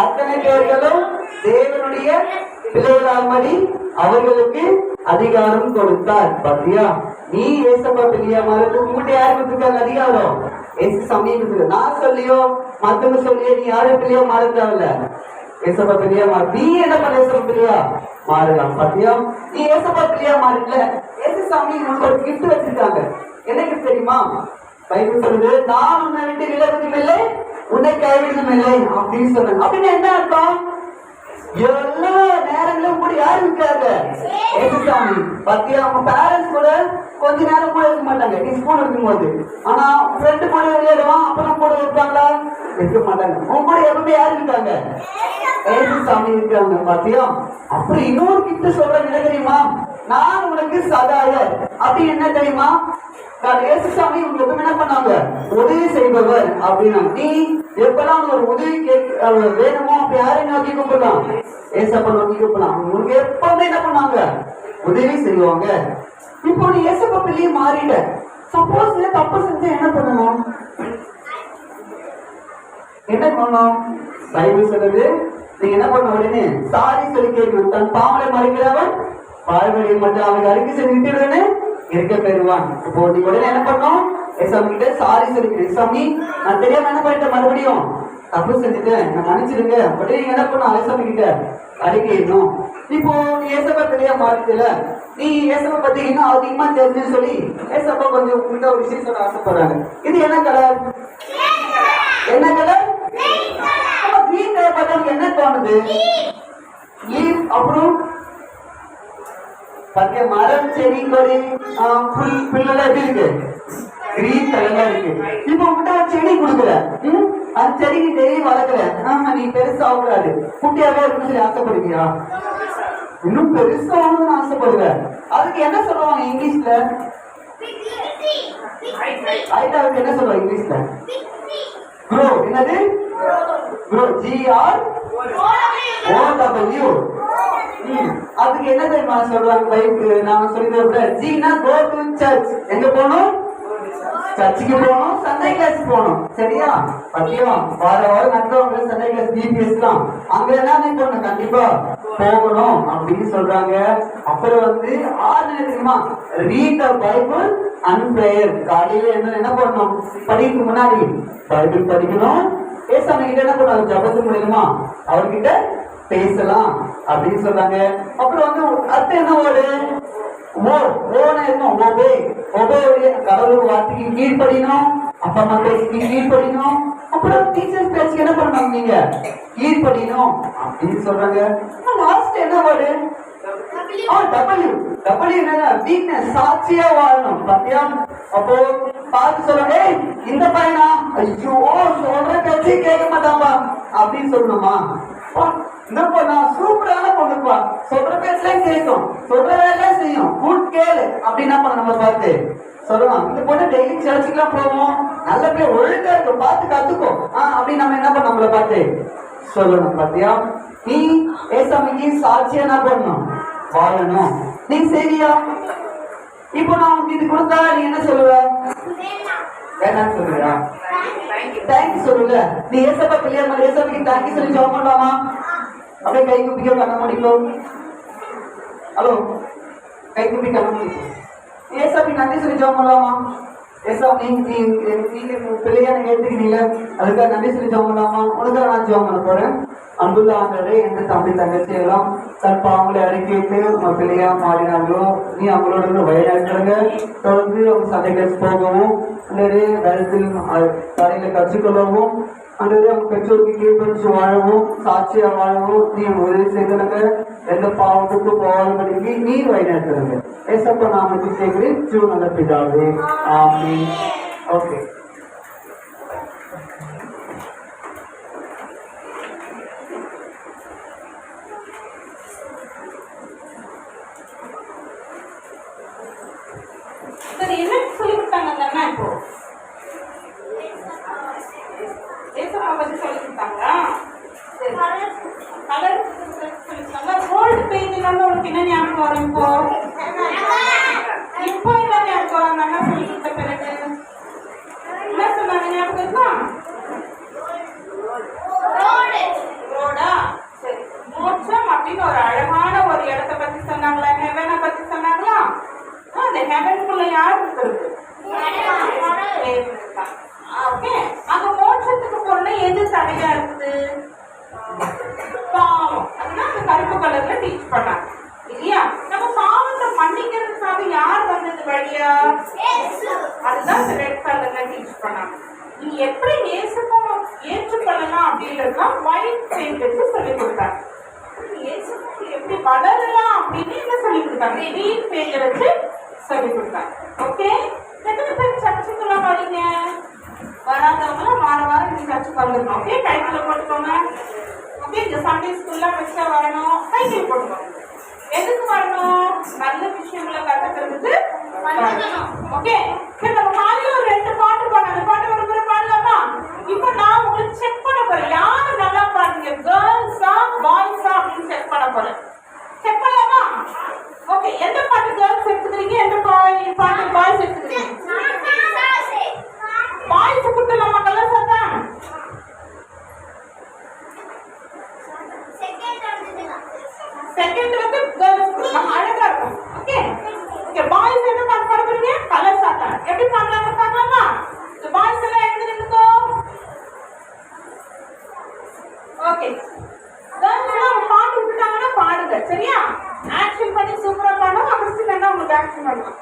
அத்தனை பேர்களும் தேவனுடைய பிள்ளைகளாகும்படி அவர்களுக்கு அதிகாரம் கொடுத்தார். பாத்தியா, நீ ஏசப்பா பிள்ளையா மாறதுக்கு உங்கள்கிட்ட யாரு கொடுத்துருக்காங்க அதிகாரம்? ஏசு சமயம் நான் சொல்லியோ மத்தவங்க சொல்லியோ நீ யாரு பிள்ளையா மாறதாவில்ல. ஏசப்பா பிள்ளையா மாறு. நீ என்ன பண்ண ஏசப்பா பிள்ளையா மாறலாம். பாத்தியா, நீ ஏசப்பா பிள்ளையா மாறல. ஏசு சாமி உனக்கு ஒரு கிஃப்ட் வச்சிருக்காங்க. என்ன கிஃப்ட் தெரியுமா? பைபிள் சொல்லுது, நான் உன்னை விட்டு விலகுவதும் இல்லை உன்னை கைவிடுவதும் இல்லை அப்படின்னு சொன்னாங்க. அப்படின்னு என்ன அர்த்தம்? எல்லா நேரங்களும் கூட யாரு இருக்காங்க? ஏசுசாமி. பத்தியா, அவங்க பேரண்ட்ஸ் கூட கொஞ்ச நேரம் கூட இருக்க மாட்டாங்க நீ ஸ்கூல் இருக்கும்போது. ஆனா ஃப்ரெண்டு கூட விளையாடுவான், அப்புறம் கூட இருப்பாங்களா? இருக்க மாட்டாங்க. உங்க கூட எப்பவுமே யாரு இருக்காங்க? ஏசுசாமி இருக்காங்க. பாத்தியா, அப்புறம் இன்னொரு கிட்ட சொல்ற என்ன தெரியுமா? நான் உனக்கு சகாயர். அப்படி என்ன தெரியுமா? ஏசுசாமி உங்களுக்கு என்ன பண்ணாங்க? உதவி செய்பவர் அப்படின்னா நீ எப்பெல்லாம் ஒரு உதவி வேணுமோ அப்ப யாரை நோக்கி கூப்பிடலாம்? ஏசப்பா நோக்கி கூப்பிடலாம். உங்களுக்கு எப்பவுமே என்ன பண்ணாங்க? உதவி செய்வாங்க. இப்போ நீ ஏசப்பா பிள்ளையே மாறிட. சப்போஸ் நீ தப்பு செஞ்சா என்ன பண்ணணும்? என்ன பண்ணணும்? பைபிள் சொல்லுது, நீங்க என்ன பண்ண உடனே சாரி சொல்லி கேட்கணும். தன் பாவனை மறைக்கிறவன் பால்வழியை மட்டும் அவனுக்கு அறிக்கை செஞ்சு விட்டுடுன்னு இருக்க பெறுவான். இப்போ நீ உடனே என்ன பண்ணோம்? ஏசாமி கிட்ட சாரி சொல்லிக்கிறேன். ஏசாமி நான் தெரியாம என்ன பண்ணிட்டேன், மறுபடியும் தப்பு செஞ்சுட்டேன், நான் மன்னிச்சிருங்க. உடனே நீங்க என்ன பண்ணும்? ஏசாமி கிட்ட அறிக்கையிடணும். இப்போ நீ ஏசப்பா தெரியா மாறுதுல, நீ ஏசப்பா பத்தி இன்னும் அதிகமா தெரிஞ்சுன்னு சொல்லி ஏசப்பா கொஞ்சம் உங்ககிட்ட ஒரு விஷயம் சொல்ல ஆசைப்படுறாங்க. இது என்ன கலர்? என்ன கலர்? கிரீன் கலர் பார்த்தா என்ன தோணுது? லீவ். அப்புறம் பத்திய மரம் செடி கொடி புல்லெல்லாம் எப்படி இருக்கு? கிரீன் கலர்ல இருக்கு. இப்ப உங்ககிட்ட ஒரு செடி கொடுக்குற, அந்த செடிக்கு டெய்லி வளர்க்குற. நீ பெருசா ஆகக்கூடாது, குட்டியாவே இருக்குன்னு சொல்லி ஆசைப்படுவியா? இன்னும் பெருசா ஆகணும்னு ஆசைப்படுவேன். அதுக்கு என்ன சொல்லுவாங்க இங்கிலீஷ்ல? ஐட்டாவுக்கு என்ன சொல்லுவாங்க இங்கிலீஷ்ல? க்ரோ. என்னது? க்ரோ. GROW. அதுக்கு என்ன தெரியுமா சொல்றாங்க பைபிள்? நான் சொல்லிட்டு ஜீனா கோ டு சர்ச். எங்க போகணும்? சர்ச்சுக்கு போகணும், சண்டே கிளாஸ் போகணும். சரியா? பத்தியா, வார வாரம் நடத்துவாங்க சண்டே கிளாஸ் பிபிஎஸ்லாம். அங்க என்ன பண்ணணும்? கண்டிப்பா போகணும் அப்படின்னு சொல்றாங்க. அப்புறம் ஆறு தெரியுமா? Read the Bible and prayer. காலையில என்ன பண்ணணும்? படிக்கிறதுக்கு முன்னாடி பைபிள் படிக்கணும். ஏசாமி கிட்ட என்ன பண்ணுவாங்க? ஜபத்து முடியுமா அவர்கிட்ட பேசலாம் அப்படின்னு சொல்றாங்க. அப்புறம் அடுத்து என்ன வேர்டு? கடவுள் வார்த்தைக்கு கீழ்படியணும், அப்பா அம்மா பேச்சுக்கு கீழ்படியணும். அப்புறம் டீச்சர்ஸ் பேச்சுக்கு என்ன பண்ணணும்? நீங்க கீழ்படியணும் அப்படின்னு சொல்றாங்க. லாஸ்ட் என்ன வேர்டு? வீக்னஸ். சாட்சியா வாழணும். பாத்தியா, அப்போ பார்த்து சொல்லுங்க, இந்த பையனா ஐயோ சொல்ற பேச்சு கேட்க மாட்டான்பா அப்படின்னு சொல்லணுமா? என்ன பண்ணா? சூப்பரான பொண்ணுப்பா, சொல்ற பேச்செல்லாம் கேட்கும், சொல்ற வேலை செய்யும், குட் கேளு அப்படின்னு என்ன பண்ண நம்ம பார்த்து சொல்லலாம். இந்த பொண்ணு டெய்லி சர்ச்சுக்கெல்லாம் போவோம், நல்ல பேர் ஒழுங்கா இருக்கும், பார்த்து கத்துக்கோ அப்படின்னு நம்ம என்ன பண்ண நம்மளை பார்த்து சொல்லணும். பாத்தியா, நீ ஏசாமிக்கு சாட்சியா என்ன பண்ணணும்? வாழணும். நீ சரியா? இப்போ நான் உங்களுக்கு இது கொடுத்தா நீ என்ன சொல்லுவ? வேணான்னு சொல்லுவியா? தேங்க்யூ சொல்லுல. நீ ஏசப்பா பிள்ளையா ஏசப்பாக்கு தேங்க்யூ சொல்லி ஜெபம் பண்ணலாமா? அப்படியே கை குப்பிக்க கண்ண முடிக்கும். ஹலோ, கை குப்பி கண்ண முடிக்கும். ஏசப்பி நன்றி சொல்லி ஜெபம் பண்ணலாமா? ஏசாமி நீங்க பிள்ளையா நீங்க ஏத்துக்கிறீங்களா, அதுக்காக நன்றி சொல்லி ஜெபம் பண்ணலாமா? உனக்காக நான் ஜெபம் பண்ண போறேன். அன்புள்ள ஆண்டவரே, எந்த தம்பி தங்கச்சியெல்லாம் தன் பாவங்களை அறிக்கையிட்டு உங்க பிள்ளையா மாறினாங்களோ நீ அவங்களோட வழிநடத்துங்க. தொடர்ந்து அவங்க சந்தைகள் போகவும் வேதத்தில் தலையில கற்றுக்கொள்ளவும் அவங்க பெற்றோருக்கு கீழ்படிச்சு வாழவும் சாட்சியா வாழவும் நீ உதவி செய்திருங்க. எந்த பாவத்துக்கு போகாதபடிக்கு நீ வழிநடத்துறங்க. ஏசப்பா நாமத்தை செய்கிறேன் ஜீவ நல்ல பிதாவே, ஆமென். ஓகே. சொல்லி கொடுத்தாங்களா? கலர் கோல்டு பெயிண்ட் உனக்கு என்ன ஞாபகம் வரும் இப்போ? இப்போ என்ன ஞாபகம் வரும்? நல்லா சொல்லி கொடுத்த பிறகு என்ன சொன்னாங்க ஞாபகம் இருக்கா? ரோடா? சரி. மோட்சம் அப்படின்னு ஒரு அழகான ஒரு இடத்தை பத்தி சொன்னாங்களா? ஹெவனை பத்தி சொன்னாங்களா? அந்த ஹெவனுக்குள்ள யார் இருக்கிறது? ஓகே. அங்க மோட்சத்துக்கு போனா எது தடையா இருக்குது? பாவம். அதுதான் அந்த கருப்பு கலர்ல டீச் பண்ணாங்க இல்லையா? நம்ம பாவத்தை மன்னிக்கிறதுக்காக யார் வந்தது வழியா? அதுதான் இந்த ரெட் கலர்ல டீச் பண்ணாங்க. நீ எப்படி இயேசுவை ஏற்றுக்கொள்ளலாம் அப்படின்றதுலாம் ஒயிட் பெயிண்ட் வச்சு சொல்லி கொடுத்தாங்க. இயேசுவை எப்படி வளரலாம் அப்படின்னு என்ன சொல்லி கொடுத்தாங்க? கிரீன் பெயிண்ட் வச்சு சொல்லி கொடுத்தாங்க. ஓகே. எத்தனை பேர் சர்ச்சுக்குள்ள வரீங்க? வராதவங்களும் வார வாரம் இந்த சர்ச்சுக்கு வந்துடணும். ஓகே, கைக்குள்ள போட்டுக்கோங்க. ஓகே, இந்த சண்டே ஸ்கூல்ல பெருசா வரணும். கைக்குள்ள போட்டுக்கோங்க. எதுக்கு வரணும்? நல்ல விஷயங்களை கத்துக்கிறதுக்கு வரணும். ஓகே. சரி, நம்ம காலையில ஒரு 2 பாட்டு பாடுறோம். அந்த பாட்டு ஒரு முறை பாடலாமா? இப்போ நான் உங்களுக்கு செக் பண்ண போறேன். யாரு நல்லா பாடுறீங்க? கேர்ள்ஸா பாய்ஸா அப்படின்னு செக் பண்ண போறேன். செக் பண்ணலாமா? ஓகே. எந்த பாட்டு கேர்ள்ஸ் எடுத்துக்கிறீங்க? எந்த பாட்டு பாய்ஸ் எடுத்துக்கிறீங்க? பாய்ஸ் கொடுத்துடலாமா கலர் சாத்தா? செகண்ட் வந்து கேர்ள்ஸ் நம்ம அழகா இருக்கும். ஓகே. ஓகே, பாய்ஸ் என்ன பாட்டு பாட போறீங்க? கலர் சாத்தா. எப்படி பாடலாம்னு பார்க்கலாமா? இந்த பாய்ஸ் எல்லாம் எழுந்து நின்னுக்கோ. ஓகே. கேர்ள்ஸ் எல்லாம் பாட்டு விட்டுட்டாங்கன்னா பாடுங்க. சரியா? ஆக்ஷன் பண்ணி சூப்பரா பாடணும். அப்புறம் சின்னதா உங்களுக்கு ஆக்ஷன் பண்ணலாம்.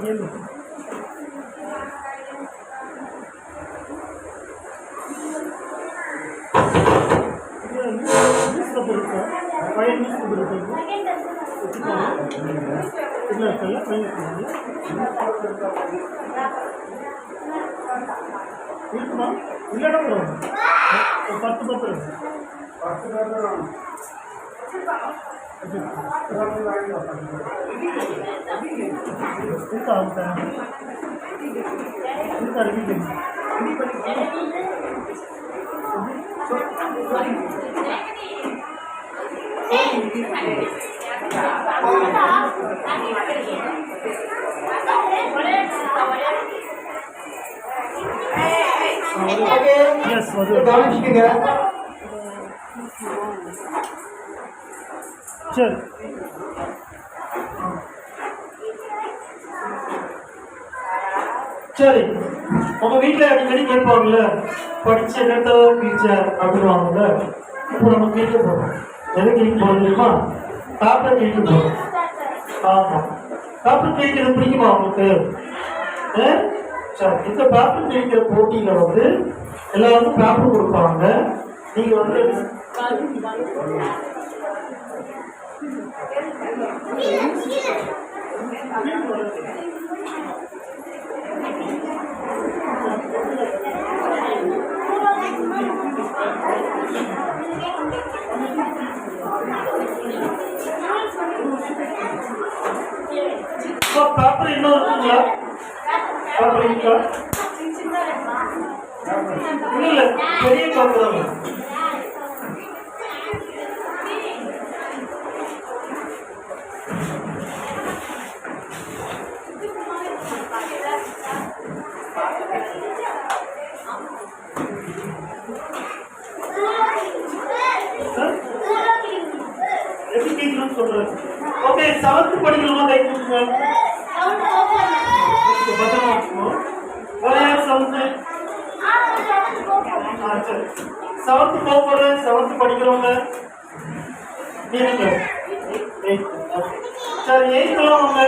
கேளு. நியூஸ் பேப்பர் இருக்கா? பழைய நியூஸ் பேப்பர் இருக்கு. இல்லை இருக்கல பழைய இருக்குமா? இல்லைன்னா ஒரு 10 பேப்பர் இருக்கு. 10 பேப்பர் வேணும். இருக்கா இருக்கா ஓகே எஸ் அது கவனிச்சுக்கங்க. சரி சரி உங்க வீட்டில் அடிக்கடி கேட்பாங்கல்ல படிச்சு என்னத்த டீச்சர் அப்படின்வாங்கல்ல. இப்போ நம்ம கேட்க போகிறோம். எதை கேட்க போகிறோம் தெரியுமா? பேப்பர் கேட்க போகிறோம். ஆமாம், பேப்பர் கிழிக்கிறது பிடிக்குமா உங்களுக்கு? சரி, இந்த பேப்பர் கிழிக்கிற போட்டியில் வந்து எல்லாருக்கும் பேப்பர் கொடுப்பாங்க. நீங்கள் வந்து பேப்பர் இன்னும் இருக்குங்களா? பேப்பர் இருக்கா? இல்லை, பெரிய பேப்பர். எப்படி கேட்கணும்னு சொல்றேன். ஓகே, 7th படிக்கணுமா? கை கொடுங்க. பத்திரமா வச்சுக்கணும். வேற யார் 7th? சரி, 7th போகிற 7th படிக்கிறவங்க நீங்க 8th. சரி, 8th வாங்க.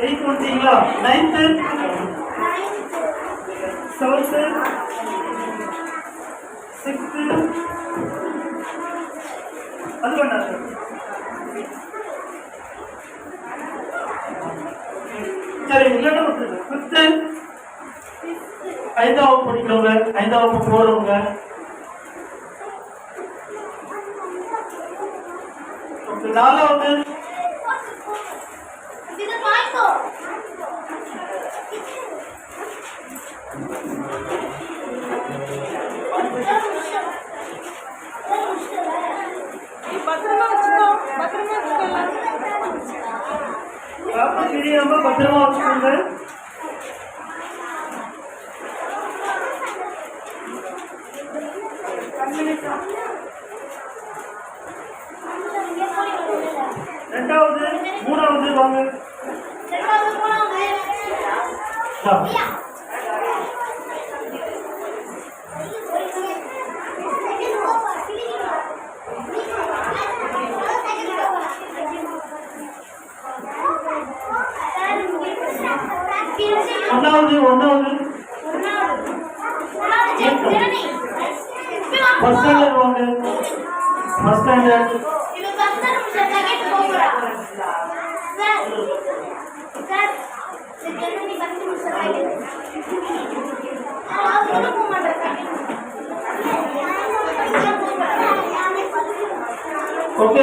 8th வந்தீங்களா? 9th 7th 6th அது வேண்டாம். சரி, இல்லைன்னா 5th 5th படிக்கிறவங்க, 5th போறவங்க. ஓகே, 4th பத்திரமா வச்சுக்கோ, பத்திரமா வச்சுக்கலாம். தெரியாம பத்திரமா வச்சுக்கோங்க. ரெண்டாவது 3வது வாங்க. ஒன்னாவது ஃபர்ஸ்ட் ஸ்டாண்டர்ட் வாங்க. ஃபர்ஸ்ட் ஸ்டாண்டர்ட் ஓகே,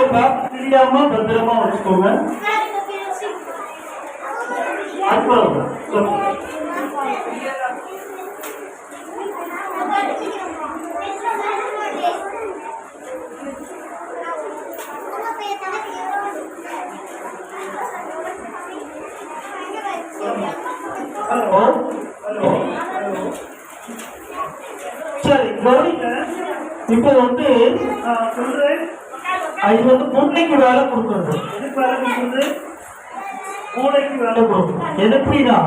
தெரியாம பத்திரமா வச்சுக்கோங்க. அப்புறம் ஹலோ ஹலோ சரி, கவனிங்க. இப்போ வந்து சொல்றேன், இது வந்து மூளைக்கு வேலை கொடுக்குறது. எதுக்கு வேலை கொடுக்குறது? மூளைக்கு வேலை கொடுக்கும். எது எப்படின்னா,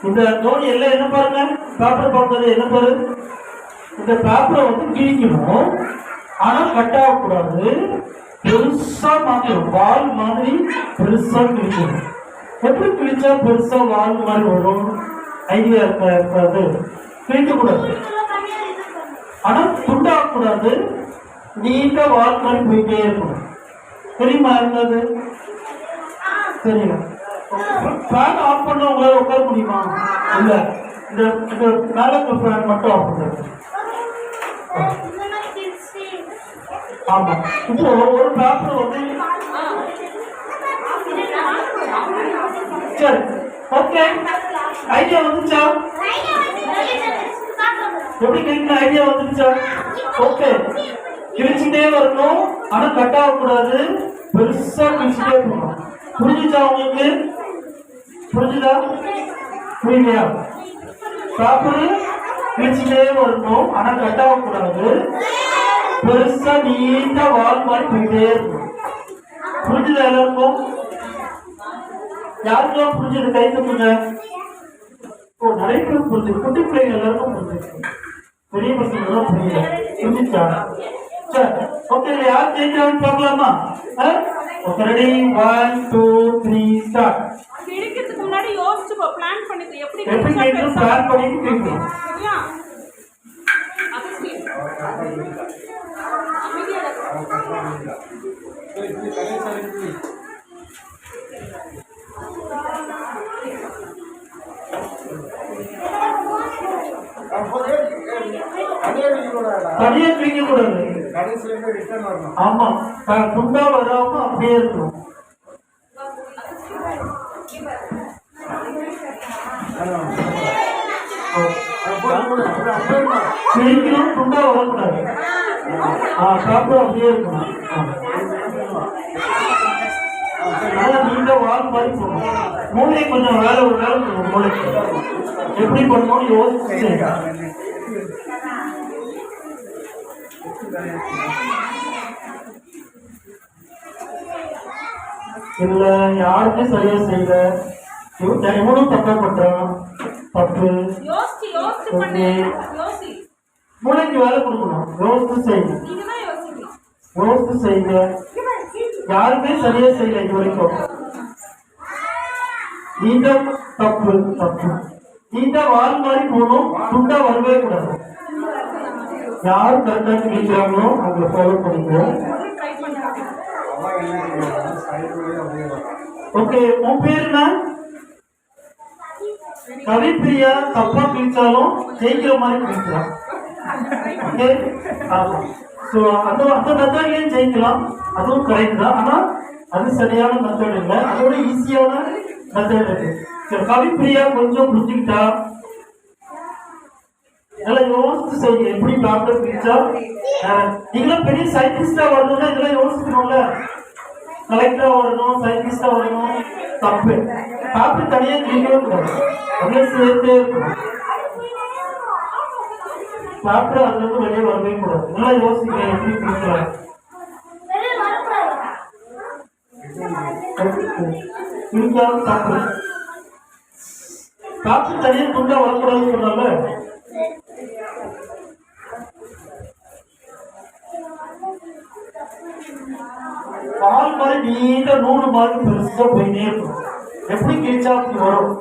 இந்த நோய் எல்லாம் என்ன பாருங்க, பேப்பர் பார்க்கறது என்ன பாரு, இந்த பேப்பரை வந்து கிழிக்கணும், ஆனா கட் ஆகக்கூடாது, பெருசா மாற்றணும், வால் மாதிரி பெருசா கிழிக்கணும். எப்படி கிழிச்சா பெருசா வால் மாதிரி வரும்? ஐடியா இருக்காது. கிழிக்க கூடாது, ஆனா துண்டாகக்கூடாது, நீண்ட வால் மாதிரி போயிட்டே இருக்கணும். தெரியுமா இருக்காது? தெரியல. ஃபேன் ஆஃப் பண்ண உங்களால உட்கார முடியுமா? இல்ல, இந்த மேல ஃபேன் மட்டும் ஆஃப் பண்ணுறது. ஆமா, இப்போ ஒரு பேப்பர் வந்து சரி, ஓகே, ஐடியா வந்துச்சா? எப்படி கிடைக்கிற ஐடியா வந்துச்சா? ஓகே, கிழிச்சுட்டே வரணும், ஆனா கட் ஆகக்கூடாது, பெருசா கிழிச்சுட்டே இருக்கணும். புரிஞ்சுச்சா உங்களுக்கு? புரிஞ்சுதா? புரியலையா? பேப்பர் கிழிச்சுட்டே வரணும், ஆனா கட் ஆகக்கூடாது, பெருசா நீண்ட வால் மாதிரி போயிட்டே இருக்கும். புரிஞ்சுதா எல்லாருக்கும்? யாருக்கெல்லாம் புரிஞ்சது கை தூக்குங்க. ஓ, நிறைய பேர் புரிஞ்சு, குட்டி பிள்ளைங்க எல்லாருக்கும் புரிஞ்சிருக்கு, பெரிய பசங்க எல்லாம் புரியல. புரிஞ்சுச்சா? சரி, ஓகே, யார் ஜெயிக்கிறான்னு பார்க்கலாமா? Okay, ready, 1 2 3 start. கிழிக்கிறதுக்கு முன்னாடி யோசிச்சு பிளான் பண்ணிட்டு எப்படி எப்படி கேட்கணும், பிளான் பண்ணிட்டு கேட்கணும். சரியா? அது சரி. அமைதியா தனியா கிழிக்க கூடாது. ஆமா, துண்டா வராம அப்படியே இருக்கணும். கிழிக்கணும், துண்டா வரக்கூடாது. சாப்பிடும் அப்படியே இருக்கணும். நல்லா நீண்ட வால் மாதிரி போகணும். மூளை கொஞ்சம் வேலை ஒரு வேலை பண்ணும். மூளைக்கு எப்படி பண்ணணும்னு யோசிச்சு இல்ல, யாருமே சரியா செய்யல, இவனும் தப்பா பண்றான். தப்பு. மூளைக்கு வேலை கொடுக்கணும், யோசித்து செய்யணும். யோசித்து செய்யுங்க. யாருமே சரியா செய்யல இது வரைக்கும். நீண்ட தப்பு தப்பு, நீண்ட வால் மாதிரி போகணும், துண்டா வரவே கூடாது. யாரு கரெக்டா கிழிக்கிறாங்களோ அவங்க ஃபாலோ பண்ணிக்கிறோம். ஓகே, உன் பேர் என்ன? கவிப்பிரியா. தப்பா கிழிச்சாலும் ஜெயிக்கிற மாதிரி கிழிக்கிறான். ஓகே, ஆமா. ஸோ அந்த மெத்தட்லயும் ஜெயிக்கலாம், அதுவும் கரெக்ட் தான். ஆனா அது சரியான மெத்தட் இல்லை, அதோட ஈஸியான மெத்தட் இருக்கு. சரி, கவிப்பிரியா கொஞ்சம் புரிஞ்சுக்கிட்டா நல்லா யோசிச்சு செய்யுங்க. எப்படி டாக்டர் கிழிச்சா, நீங்களும் பெரிய சயின்டிஸ்டா வரணும்னா இதெல்லாம் யோசிக்கணும்ல. கலெக்டரா வரணும், சயின்டிஸ்டா வரணும், தப்பு. டாக்டர் தனியா கிழிக்கவே கூடாது, அப்படியே சேர்த்தே இருக்கணும். டாக்டர் அதுல இருந்து வெளியே வரவே கூடாது. நல்லா யோசிக்க எப்படி கிழிக்கிறாங்க. கிழிக்காம தப்பு. டாக்டர் தனியா துண்டா வரக்கூடாதுன்னு சொன்னால பால் மாதிரி நீண்ட நூறு மாதிரி பெருசா போயிட்டே இருக்கும். எப்படி கிழிச்சா வரும்?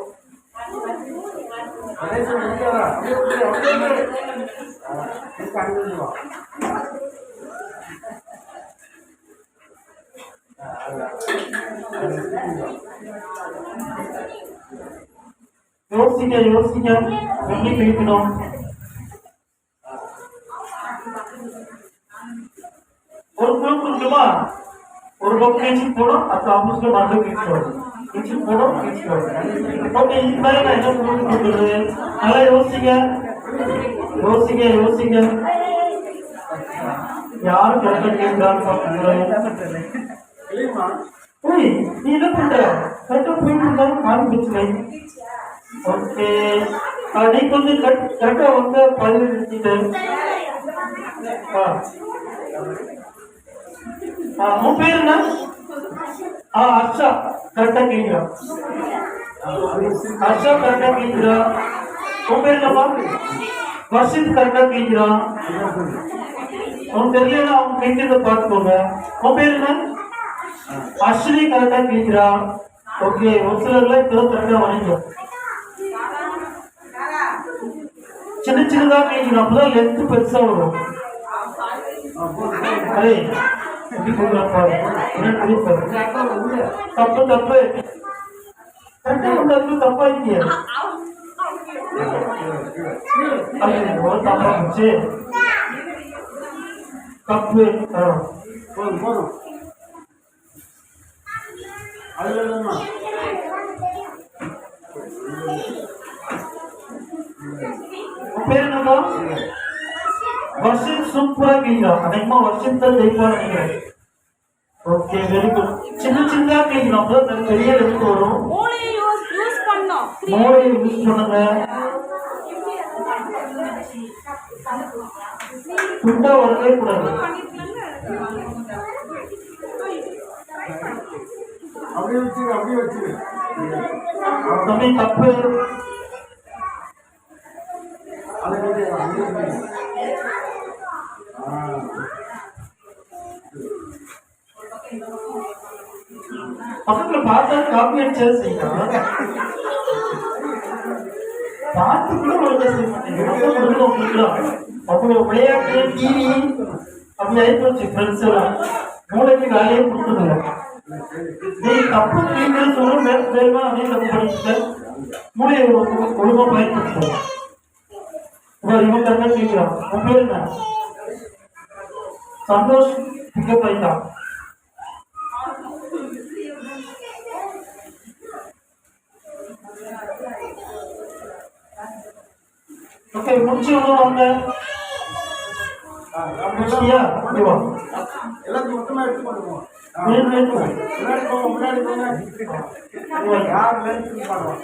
யோசிக்க யோசிக்க எப்படி கிழிக்கணும். ஒரு குரூப் இருக்குமா, ஒரு பக்கம் கிழிச்சு போடும், அது ஆப்போசிட்ல மறுபடியும் கிழிச்சு வரும், கிழிச்சு போடும், கிழிச்சு வரும். ஓகே, இது மாதிரி நான் என்ன குரூப் கொடுக்குறது? நல்லா யோசிங்க யோசிங்க யோசிங்க. யாரு கரெக்டா கேட்கிறான்னு பாக்குறேன். நீ என்ன பண்ற? கரெக்டா போயிட்டு இருந்தாலும் கால் பிரச்சனை. ஓகே, நீ கொஞ்சம் கரெக்டா வந்து பதிவு நிறுத்திட்டு. உன் பேர் என்ன? ஹர்ஷா. கரெக்டா கேட்கிறா. ஹர்ஷா கரெக்டா கேட்கிறா. உன் பேர் என்னப்பா? வர்ஷித் கரெக்டா கேட்கிறான். அவன் தெரியலன்னா அவங்க கேட்கிறத பார்த்துக்கோங்க. உன் பேர் என்ன? அஸ்வினி கரெக்டா கேட்கிறான். ஓகே, ஒரு சிலர்லாம் இப்பதான் கரெக்டா வாங்கிக்கும். சின்ன சின்னதா கேட்கணும், அப்பதான் லென்த் பெருசா வரும். அரே எப்படி கொடுக்குறப்பா? தப்பு தப்பு கரெக்டா கொண்டாந்து தப்பா இல்லையா? தப்பா போச்சு. தப்பு. போதும் போதும். அதுல இல்லைம்மா. பேர் என்னப்பா? வர்ஷித் சூப்பரா கேட்கிறான். அநேகமா வர்ஷித் தான் ஜெயிப்பான்னு நினைக்கிறேன். Okay, very good. சின்ன சின்னதா கேட்கணும், அப்பதான் பெரிய லெவலுக்கு வரும். மூளையை யூஸ் பண்ணுங்க. துண்டா வரவே கூடாது. அப்படியே வச்சிரு, அப்படியே வச்சிரு. தம்பி தப்பு. அதை கேட்டு அப்படியே வச்சிரு. பக்கத்துல பார்த்தா காப்பி அடிச்சா செய்யலாம். பார்த்துக்குள்ள ஒழுங்கா செய்ய மாட்டேங்க. உங்களுக்கு அப்புறம் விளையாட்டு டிவி அப்படி ஆயிட்டு வச்சு ஃப்ரெண்ட்ஸ் எல்லாம் மூளைக்கு வேலையே கொடுக்குதுங்க. நீ தப்பு நீங்களும் சொல்லும் வேணுமா அதே தப்பு பண்ணிட்டு மூளையை ஒழுங்கா பயன்படுத்துவோம். இவன் கரெக்டா கேட்கிறான். உன் பேர் என்ன? சந்தோஷ் பிக்கப் ஆயிட்டான். ஓகே, முடிச்சு வாங்க. முடிச்சியா? ஓகேவா? எல்லாத்தையும் மொத்தமா எடுத்து பண்ணுவோம். முன்னாடி போங்க, முன்னாடி போங்க. யார் எடுத்து பண்ணுவோம்.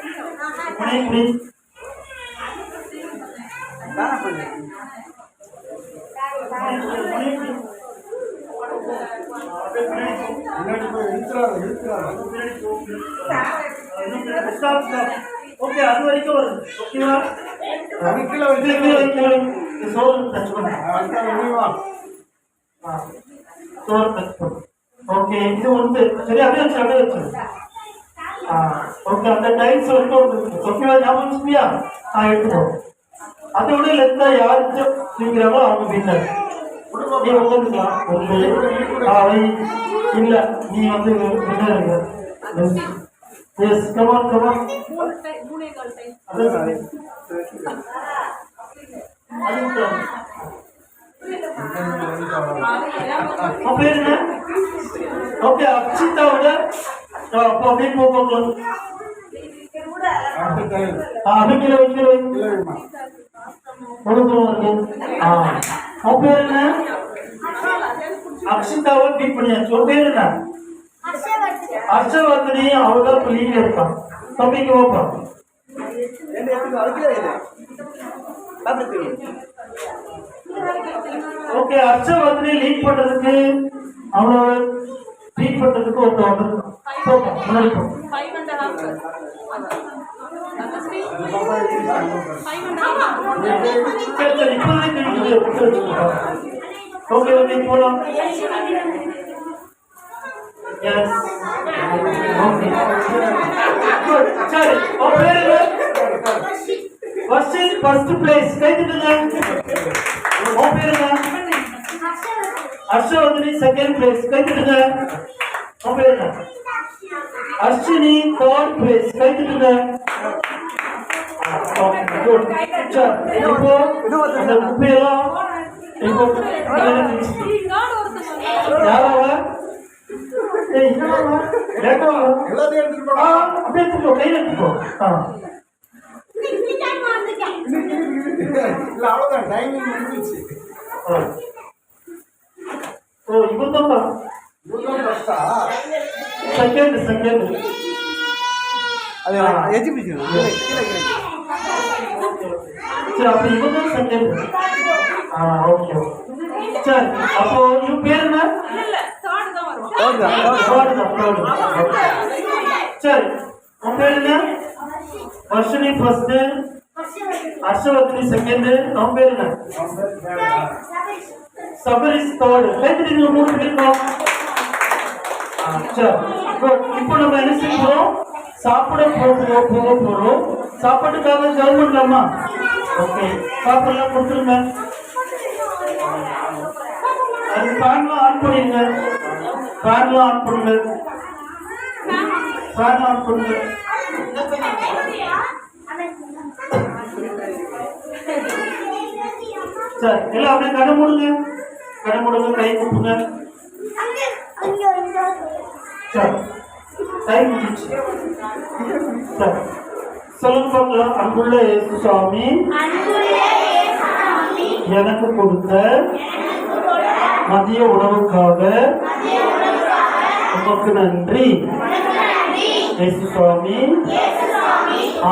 தானே பண்ணு. முன்னாடி போய் இழுக்கிறாங்க. ஓகே, அது வரைக்கும் வருது. ஓகேவா? அதுக்குள்ள சோறு டச் பண்ணு. சோறு டச் பண்ணு. ஓகே, இது வந்து சரி, அப்படியே வச்சு அப்படியே வச்சு. ஓகே, அந்த டைல்ஸ் வரைக்கும் வந்து ஓகேவா? ஞாபகம் வச்சுக்கியா? எடுத்துக்கோ. அதை விட லெத்தா யாரு தூங்கிறாங்களோ அவங்க வின்னர். நீ உட்காந்துக்கலாம். அவை இல்ல, நீ வந்து வின்னர். S, come on come on. பேர் என்ன? ஓகே, அக்ஷிதாவோட அப்போ அப்படியே போகலாம். அப்படிங்கிற வைக்கிற உன் பேர் என்ன? அக்ஷிதாவை பீட் பண்ணியாச்சு. உன் பேர் என்ன? ஹர்ஷவர்தனி. அவர்தான் இப்ப லீவ்ல இருக்கான். தம்பிக்கு ஓப்பா. ஓகே, ஹர்ஷவர்தனி லீட் பண்றதுக்கு அவனோட லீட் பண்றதுக்கு ஒருத்தர் வந்து போப்பா, முன்னாடி போ. ஓகே, ஓகே, போலாம். Yes. Okay. Good. சரி, உன் பேர் என்ன? first place. கை தட்டுங்க. உன் பேர் என்ன? ஹர்ஷவர்தனி செகண்ட் பிளேஸ். கை தட்டுங்க. உன் பேர் என்ன? Ashwini third place. கை தட்டுங்க. குட். சரி, இப்போ அந்த குப்பையெல்லாம் இப்போ யாராவா? எல்லாத்தையும் எடுத்துட்டு போனா அப்படியே எடுத்துக்கோ, கையில் எடுத்துக்கோ. இல்ல அவ்வளவுதான், டைமிங் முடிஞ்சிச்சு. ஓ, இவன் தான் செகண்ட். அது எஜிபிஷன் சரி, அப்ப இவன் தான் செகண்ட். ஓகே. சரி, அப்போ இவன் பேர் என்ன? சரி, உன் பேர் என்ன? வர்ஷினி ஃபர்ஸ்ட், ஹர்ஷவர்தினி செகண்ட், அவன் பேர் என்ன? சபரிஸ் தேர்ட். கைத்தறி மூணு பேருக்கோம். சரி, good. இப்போ நம்ம என்ன செய்யறோம்? சாப்பிட போறோம். சாப்பாட்டுக்காக ஜெபம் பண்ணலாமா? ஓகே, சாப்பாடுலாம் கொடுத்துருங்க. அது ஃபேன்லாம் ஆன் பண்ணிடுங்க. ஃபேன்லாம் ஆன் பண்ணுங்க. ஃபேன் ஆன் பண்ணுங்க. சரி, எல்லாம் அப்படியே கடை மூடுங்க. கை கூப்புங்க. சரி, கை முடிச்சு. சரி, சொல்லுங்க பார்க்கலாம். அன்புள்ள இயேசு சுவாமி, எனக்கு கொடுத்த மதிய உணவுக்காக உமக்கு நன்றி. இயேசு சுவாமி,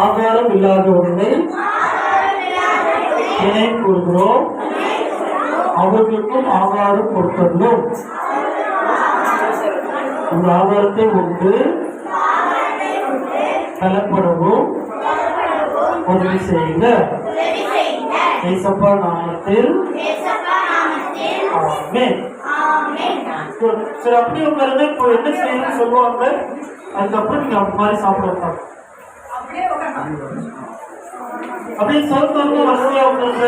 ஆகாரம் இல்லாத ஒன்றை இணை கூறுகிறோம். அவர்களுக்கும் ஆகாரம் கொடுத்துள்ளோம். இந்த ஆகாரத்தை உண்டு பலப்படவும் உதவி செய்யுங்க. ஏசப்பா நாமத்தில் ஆமென். சரி, அப்படியே உட்காருங்க. இப்போ என்ன செய்யணும்னு சொல்லுவாங்க. அதுக்கப்புறம் நீங்க அந்த மாதிரி சாப்பிட வைப்பாங்க. அப்படியே சொல்லுவாங்க. வசதியா உட்காருங்க.